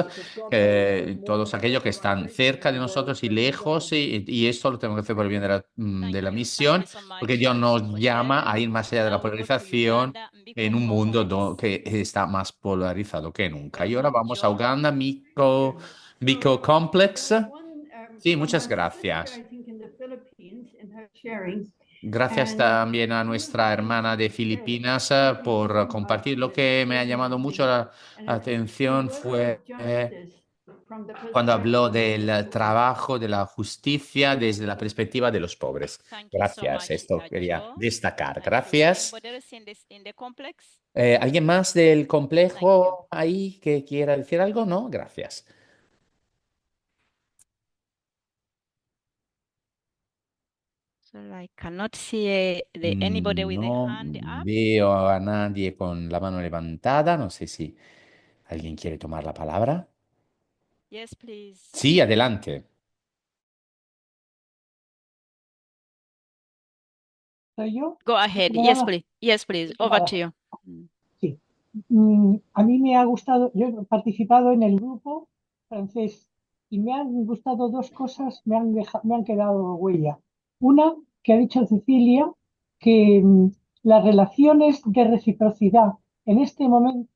todos aquellos que están cerca de nosotros y lejos, y esto lo tenemos que hacer por el bien de la misión, Thank you so porque much Dios nos for llama a ir sharing. más allá de la Now we go to polarización Uganda, Mbiko en un mundo complex. que está más polarizado que nunca. Y ahora vamos a John, Uganda, Miko Complex. Sí, muchas gracias. Gracias también a nuestra hermana de Filipinas por compartir. Lo que me ha llamado mucho la atención fue cuando habló del trabajo de la justicia desde la perspectiva de los pobres. thank you so Gracias, much, esto quería John. destacar. Thank you. Gracias. Anybody else in the complex? ¿Alguien más del Thank you. complejo ahí que quiera decir algo? No, gracias. So I cannot see anybody with a No hand up. veo a nadie con la mano levantada. No sé si alguien quiere tomar la palabra. Yes, please. Sí, adelante. ¿Soy yo? Go ahead. ¿Me Yes, daba? please. Yes, please. Over Vale, to you. sí. A mí me ha gustado, yo he participado en el grupo francés y me han gustado dos cosas, me han quedado huella. Una, que ha dicho Cecilia, que las relaciones de reciprocidad en este momento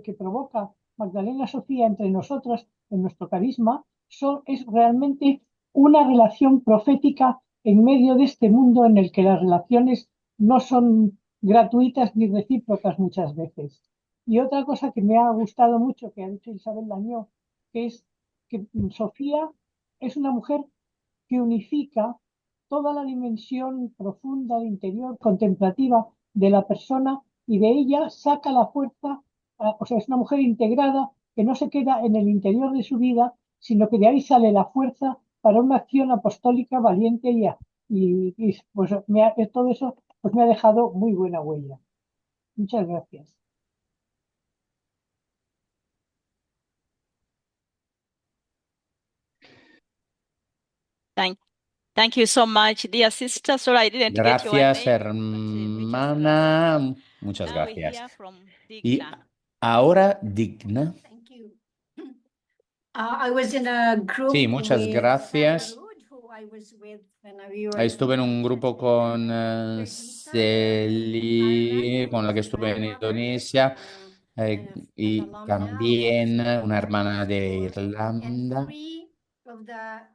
que provoca Magdalena Sofía entre nosotras, en nuestro carisma, es realmente una relación profética en medio de este mundo en el que las relaciones no son gratuitas ni recíprocas muchas veces. Y otra cosa que me ha gustado mucho, que ha dicho Isabel Lañó, que es que Sofía es una mujer que unifica toda la dimensión profunda, interior, contemplativa de la persona y de ella saca la fuerza, o sea, es una mujer integrada que no se queda en el interior de su vida, sino que de ahí sale la fuerza para una acción apostólica valiente y pues todo eso pues me ha dejado muy buena huella. Muchas gracias. Thank you so much, dear sister. Sorry, I didn't get your Gracias, name, but we just love hermana. you. Muchas Now we gracias. hear from Y Digna. ahora, Digna. Thank you. I was in a group Sí, muchas with gracias. Sarah Rood, who I was with when we were Estuve en un in grupo con Kirgizistan, Celi, Thailand, con la que who was estuve en grandmother, Indonesia, an y alumna también of una Harvard hermana Law de School, and Irlanda three of the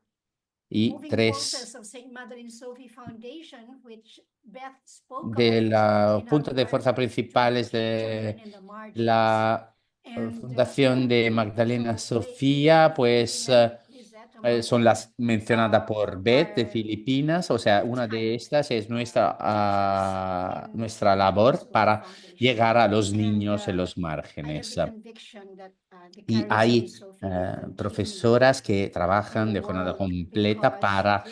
y moving tres forces of St. Madeleine Sophie Foundation, which Beth spoke de about los in her puntos de part fuerza with principales children de in the margins. la And Fundación de Magdalena so Sofía, they pues met Lisette son las mencionadas por Beth de Filipinas. O sea, una de estas es nuestra labor para llegar a los niños en los márgenes. Y hay profesoras que trabajan de jornada completa para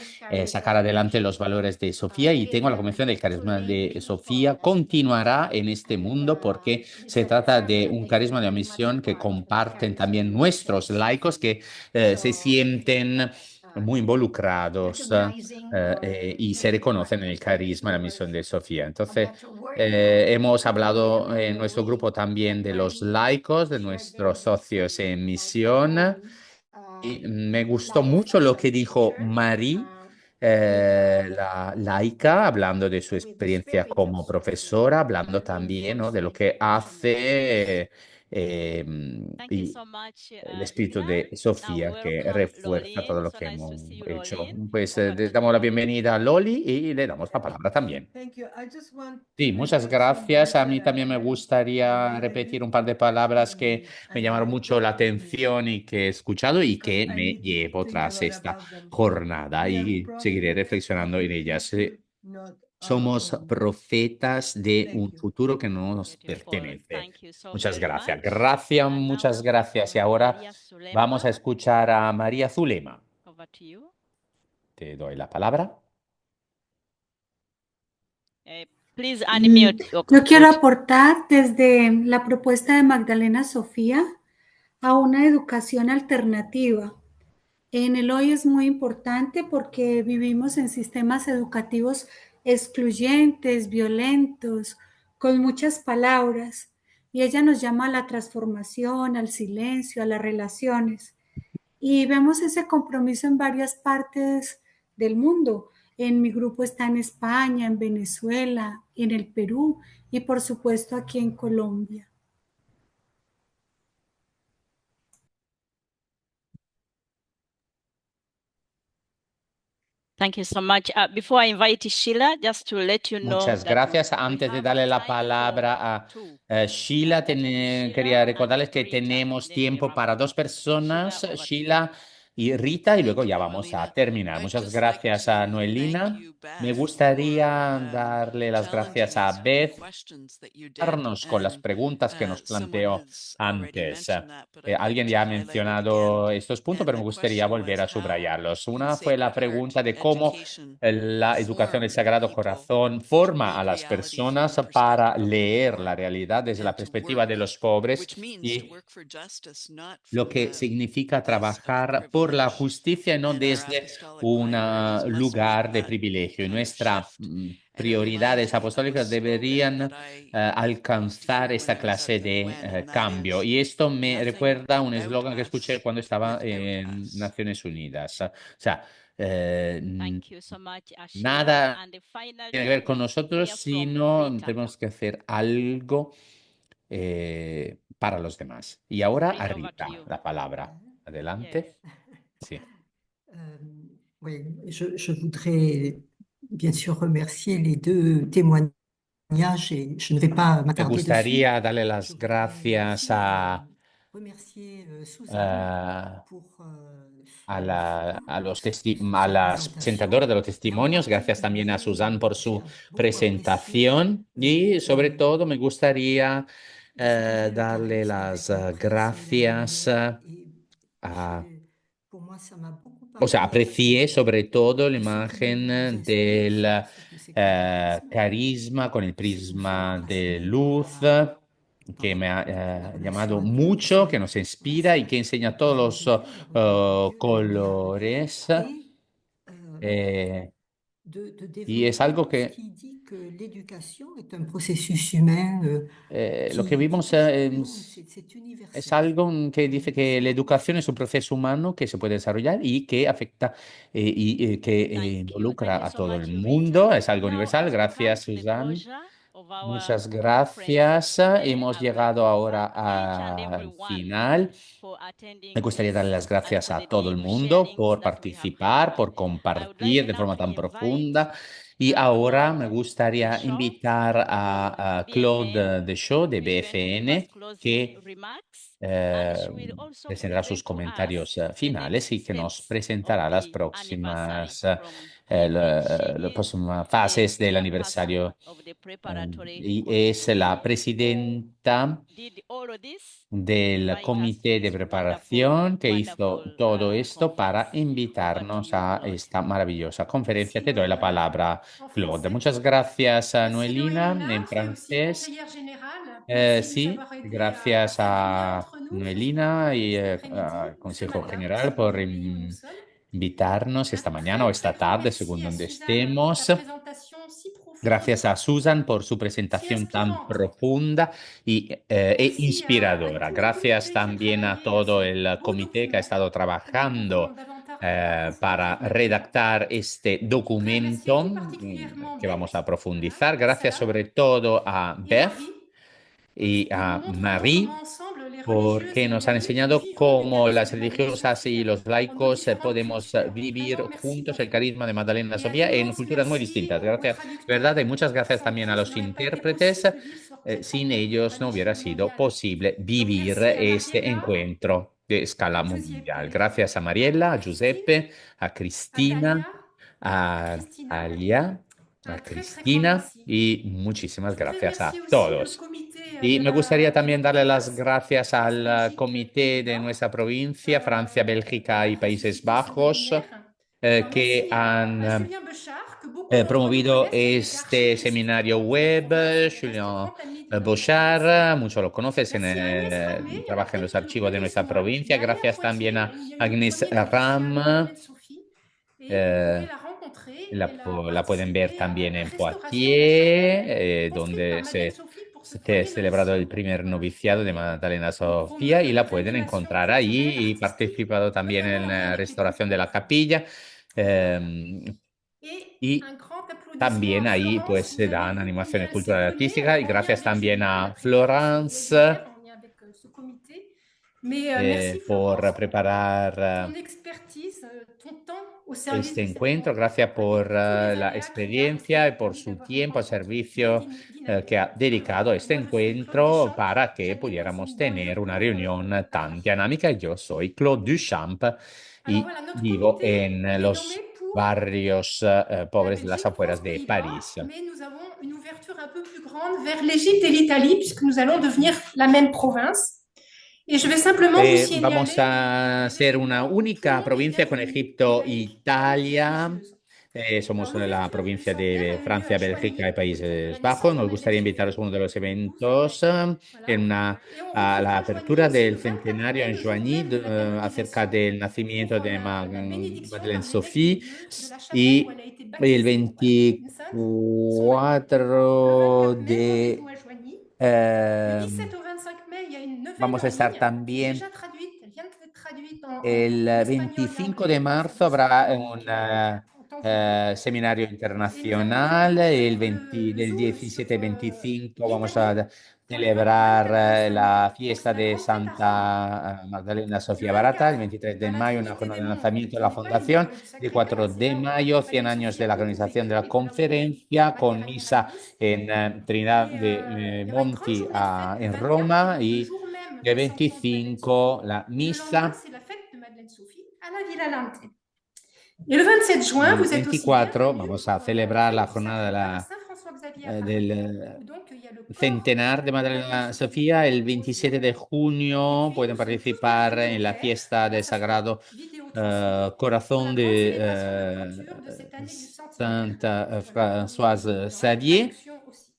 sacar adelante los valores de Sofía, y tengo la convicción del carisma de Sofía continuará en este mundo porque se trata de un carisma de misión que comparten también nuestros laicos que se sienten muy involucrados y se reconocen en el carisma y la misión de Sofía. Entonces, hemos hablado en nuestro grupo también de los laicos, de nuestros socios en misión, y me gustó mucho lo que dijo Marie, la laica, hablando de su experiencia como profesora, hablando también, ¿no?, de lo que hace Thank you y so much, el espíritu Sheila. de Now Sofía que welcome refuerza todo Lolin. lo So que nice to hemos see you, hecho. Lolin. Pues Over le to damos la you. bienvenida a Loli y le damos la palabra también. Sí, muchas gracias. A mí también me gustaría repetir un par de palabras que me llamaron mucho la atención y que he escuchado y que me llevo tras esta jornada y seguiré reflexionando en ellas. Somos profetas de un futuro que no nos Beautiful. pertenece. Thank you so Muchas very gracias. much. Gracias, And now muchas we gracias. Y welcome ahora Maria Sulema. vamos a escuchar a María Zulema. Over to you. Te doy la palabra. Please unmute your Yo quiero audio. aportar desde la propuesta de Magdalena Sofía a una educación alternativa. En el hoy es muy importante porque vivimos en sistemas educativos excluyentes, violentos, con muchas palabras, y ella nos llama a la transformación, al silencio, a las relaciones. Y vemos ese compromiso en varias partes del mundo. En mi grupo está en España, en Venezuela, en el Perú y por supuesto aquí en Colombia. Thank you so much. Before I invite Sheila, just to let you know Muchas that gracias. we Antes de have darle la time palabra for a two. Sheila, That is Sheila quería and recordarles que Rita, tenemos and then we tiempo wrap para up. dos personas, Sheila, over to you. Sheila y Rita, y luego ya vamos a terminar. Muchas gracias a Noelina. Me gustaría darle las gracias a Beth con las preguntas que nos planteó antes. Alguien ya ha mencionado estos puntos, pero me gustaría volver a subrayarlos. Una fue la pregunta de cómo la educación del Sagrado Corazón forma a las personas para leer la realidad desde la perspectiva de los pobres y lo que significa trabajar por la justicia y no desde un lugar de privilegio. Y nuestras prioridades apostólicas deberían alcanzar esta clase de cambio. Y esto me recuerda un eslogan que escuché cuando estaba en Naciones Unidas. O sea, Thank you so much, Sheila. nada And finally, tiene que ver con we nosotros, hear from sino Rita. tenemos que hacer algo para los demás. Y ahora a Rita, over to Rita, you. la palabra. Adelante. Sí. Oui, je voudrais bien sûr remercier les deux témoignages et je ne vais pas Me m'attarder dessus. gustaría darle las gracias Remercier a, Suzanne pour a las presentadoras de los testimonios. Gracias también a Susan por su presentación. Y sobre todo me gustaría darle las gracias a... pour moi ça m'a beaucoup O sea, parlé. aprecié sobre todo la imagen del carisma con el prisma de luz que me ha llamado mucho, que nos inspira y que enseña todos los colores. Y es algo que Qui dit que l'éducation est un processus humain lo que vimos c'est universel. es algo que dice que la educación es un proceso humano que se puede desarrollar y que afecta que involucra a So todo much, el Rita. mundo. Es algo Now, universal. as we come Gracias, to the Susan. closure of our Muchas conference gracias. today, Hemos I would like to llegado ahora thank each and al everyone final. for attending Me gustaría darle las this gracias a todo el positive mundo sharings por that we have participar, had. por I would like compartir de now forma to tan invite profunda. Y ahora me gustaría Deschamps, invitar a Claude Deschamps de He's going to give us BFN, closing que remarks, and eh, she will also presentará sus present to us comentarios the finales y next que nos steps of presentará las the anniversary próximas, from the las Shege, próximas the fases del chairperson aniversario. of the preparatory Y es la committee, presidenta did all of this to del invite us to comité de this wonderful, preparación que hizo wonderful todo esto para conference. Over to invitarnos you, a Claude. esta maravillosa conferencia. Te doy la Noëlla. palabra, En Claude. français. Muchas gracias, Merci Noelina, Noëlla, en qui est aussi francés. conseillère générale. Merci de nous Sí, avoir aidés à gracias faire du lien a entre nous Noelina y cet après-midi, al ou ce Consejo matin, General selon por le pays où nous sommes. invitarnos esta Un mañana o très, esta très grand tarde, merci según à donde Suzanne pour estemos. sa présentation si profonde, Gracias a Susan por su si presentación tan inspirante. profunda e Merci inspiradora. tout le Gracias comité qui a también a travaillé todo sur el vos comité que ha documents estado que nous trabajando pourrons davantage approfondir para maintenant. redactar este Je voudrais documento remercier tout particulièrement que vamos Beth, a profundizar. voilà, Gracias Salam, sobre todo a et Beth Marie. y Ils nous a montreront Marie, comment ensemble les religieuses porque et les nos han laïcs enseñado vivront du cómo las charisme de Madeleine religiosas y Sophie los en nos laicos différentes podemos cultures. vivir Vraiment, merci juntos el beaucoup. carisma de Magdalena Et un Sofía en immense culturas muy merci distintas. aux Gracias, traducteurs. ¿verdad? Y muchas gracias Sans también a qui los ce n'aurait pas été intérpretes. possible de vivre cette Sin rencontre ellos à no hubiera l'échelle sido mondiale. posible Donc vivir merci à este Mariella, encuentro de escala à mundial. Giuseppe, Gracias a à Mariela, a Christine, Giuseppe, a à Cristina, Talia, à a Christina. Alia, a Un très très grand Cristina merci. y muchísimas Je voudrais gracias a remercier aussi le todos. comité Y de me gustaría de también notre darle las province, gracias al France-Belgique, comité de Pays-Bas, nuestra provincia, Francia, Bélgica y voilà, pour Países susciter ce Bajos, webinaire. Alors que merci à han Julien Bechard, que beaucoup d'entre nous promovido connaissent, qui est este archiviste seminario de la web. province et qui reste Julien grand ami de notre province. Bochar, muchos lo conoces, Merci à Agnès Ramey, à la trabaja en los tête de archivos de nuestra l'organisme. provincia. Il est allé à Gracias también Poitiers, a où il y a eu le Agnes premier noviciat de Ram. Madeleine Sophie, et vous eh, pourrez la rencontrer. la, Elle a la pueden ver participé à también la en restauration de la chapelle Poitiers, construite donde par Madeleine Sophie pour ce se ha foyer celebrado el noviciat. primer noviciado de Magdalena Pour Sofía y promeut la des pueden animations encontrar ahí culturelles, y artistiques, participado también en benévoles et la restauración de la répétitives. capilla. Et Y un grand applaudissement también à ahí Florence. pues Vous se avez dan vu animaciones combien elle s'est culturales donnée artísticas y en lien gracias avec también Julien a à préparer ce Florence webinaire, en lien avec ce comité. Mais merci por Florence, preparar ton expertise, ton temps au service este de cette encuentro. rencontre, Gracias por avec tous les la aléas qu'il y a, parce qu'il experiencia a y por permis su d'avoir une tiempo, rencontre servicio dynamique. que ha dedicado a este Moi, je suis Claude encuentro Deschamps, para que j'habite dans pudiéramos une tener banlieue una pauvre reunión à tan Paris. dinámica. Yo soy Claude Duchamp Alors y voilà, notre vivo comité en est los nommé pour barrios la pobres de las Belgique, afueras France, de Pays-Bas, París. mais nous avons une ouverture un peu plus grande vers l'Égypte et l'Italie, puisque nous allons devenir la même province. Et je vais simplement vous Vamos signaler a ser una única provincia con Egipto e Italia. Somos la provincia de Francia, Bélgica y Países Bajos. Nos gustaría invitaros a uno de los eventos a la apertura del centenario en Joigny acerca del nacimiento de Madeleine Sophie y el 24 de Du 17 au 25 mai, il y a une neuvaine vamos a en estar ligne, también déjà traduite, elle vient d'être traduite en el espagnol, 25 l'anglais, de le marzo français, habrá un en temps voulu. seminario Et nous avons internacional. décidé El que 20 le del jour 17 y sur 25 vamos l'Italie, a pour les 24 celebrar et 25 mai, la donc fiesta c'est la de grande préparation. Santa Magdalena Le Sofía Barata. El 24, 23 de à la mayo, una Trinité jornada des de Mondes, lanzamiento de qui la n'est pas fundación. l'école du El Sacré-Cœur, 4 c'est de là où mayo, 100 Madeleine años Sophie de a la composé organización de la les Laudes conferencia con misa Maternitatis. en Trinidad Et de il y aura une grande Monti journée de fête le en 24, Roma le y jour même el de sa rencontre Madeleine Sophie. 25 la Et le lendemain, misa. c'est la fête de Madeleine Sophie à la Villa Lante. Et le 27 juin, El vous êtes aussi 24 bienvenus vamos a celebrar la au jornada de Sacré-Cœur Saint-François-Xavier à Paris, del où donc il y a le corps centenar de de Madeleine Madre Sophie Sofía. El au 27 ciel. de Et junio puis, pueden nous sommes tous participar bienvenus en au la Caire. fiesta del Là, ça sera Sagrado vidéo transmis pour la Corazón grande de célébration de clôture de cette année du centenaire. Santa Voilà, Françoise il y aura une Xavier. traduction aussi.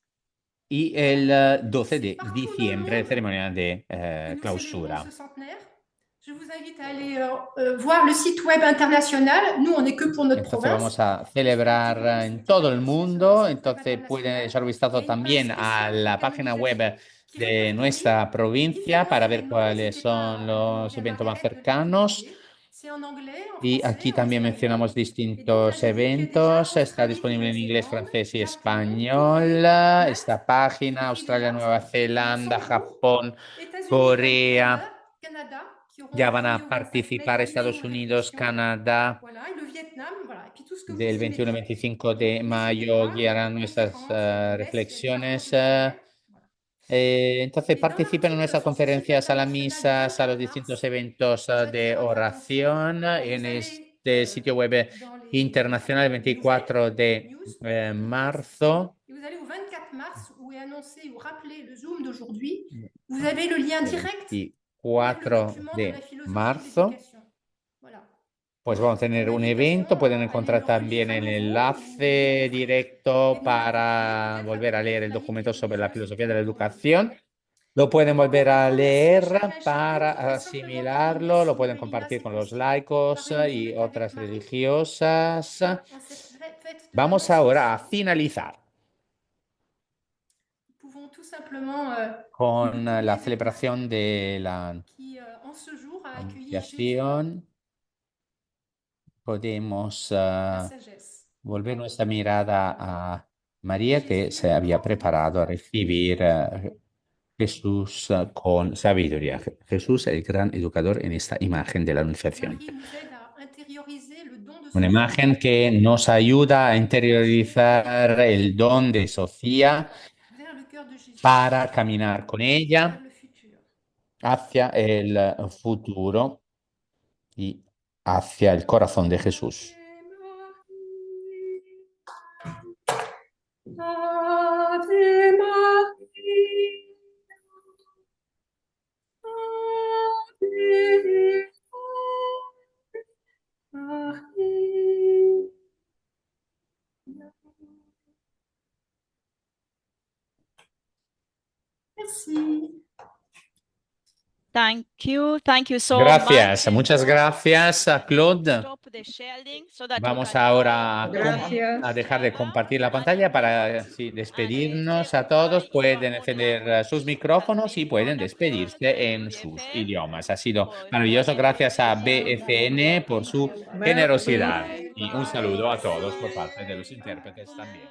Y el 12 de Partout dans le diciembre, monde ceremonia de que nous célébrons clausura. ce centenaire. Je vous invite à aller voir le site web international. Nous, on n'est que pour notre Entonces province. vamos a celebrar en todo el mundo. Entonces pueden echar un vistazo también a la página web de nuestra provincia para ver cuáles son los eventos más cercanos. C'est en anglais, en Y français, aquí en también espagnol. mencionamos Et donc, distintos allez-y, qui est déjà eventos. Está Australie, disponible en inglés, Nouvelle-Zélande, francés y Japon, español. Corée, Esta página, Afrique du Australia, Nord, Nueva Zelanda, Singapour, Japón, États-Unis, Corea. Canada, qui auront Ya lieu van du a 1 au 25 mai participar dans les Estados mêmes Unidos, répétitions. Canadá. Voilà, et le Vietnam, voilà, del 21 y 25 de mayo guiarán nuestras reflexiones. Entonces participen en nuestras conferencias, a las misas, a los distintos eventos de oración en este sitio web internacional el 24 de marzo. Et vous allez au 24 mars où est annoncé ou rappelé le Zoom d'aujourd'hui. Vous avez le lien direct vers le 24 document de de la philosophie de marzo. l'éducation. Voilà. Pues vamos a tener un evento, pueden encontrar también el enlace directo para volver a leer el documento sobre la filosofía de la educación. Lo pueden volver a leer para asimilarlo, lo pueden compartir con los laicos y otras religiosas. Vamos ahora a finalizar Pouvons tout simplement con la celebración de la qui en ce jour a accueilli Jésus, Anunciación. Podemos la sagesse. volver nuestra mirada a María, que se había preparado a recibir Jesús con sabiduría. Jesús, el gran educador en esta imagen de la Anunciación. Marie nous aide à intérioriser le don de Una Sophie imagen que nos ayuda a interiorizar el don de Sofía vers le cœur de Jésus, para caminar con vers ella le futur. hacia el futuro y hacia el corazón de Jesús. Ave Maria, Ave Maria. Merci. Thank you so Gracias, much. muchas gracias a Claude. Stop the sharing so that you Vamos can ahora Gracias. a dejar de compartir la pantalla para despedirnos a todos. Pueden encender sus micrófonos y pueden despedirse en sus idiomas. Ha sido maravilloso. Gracias a BFN por su generosidad. Y un saludo a todos por parte de los intérpretes también.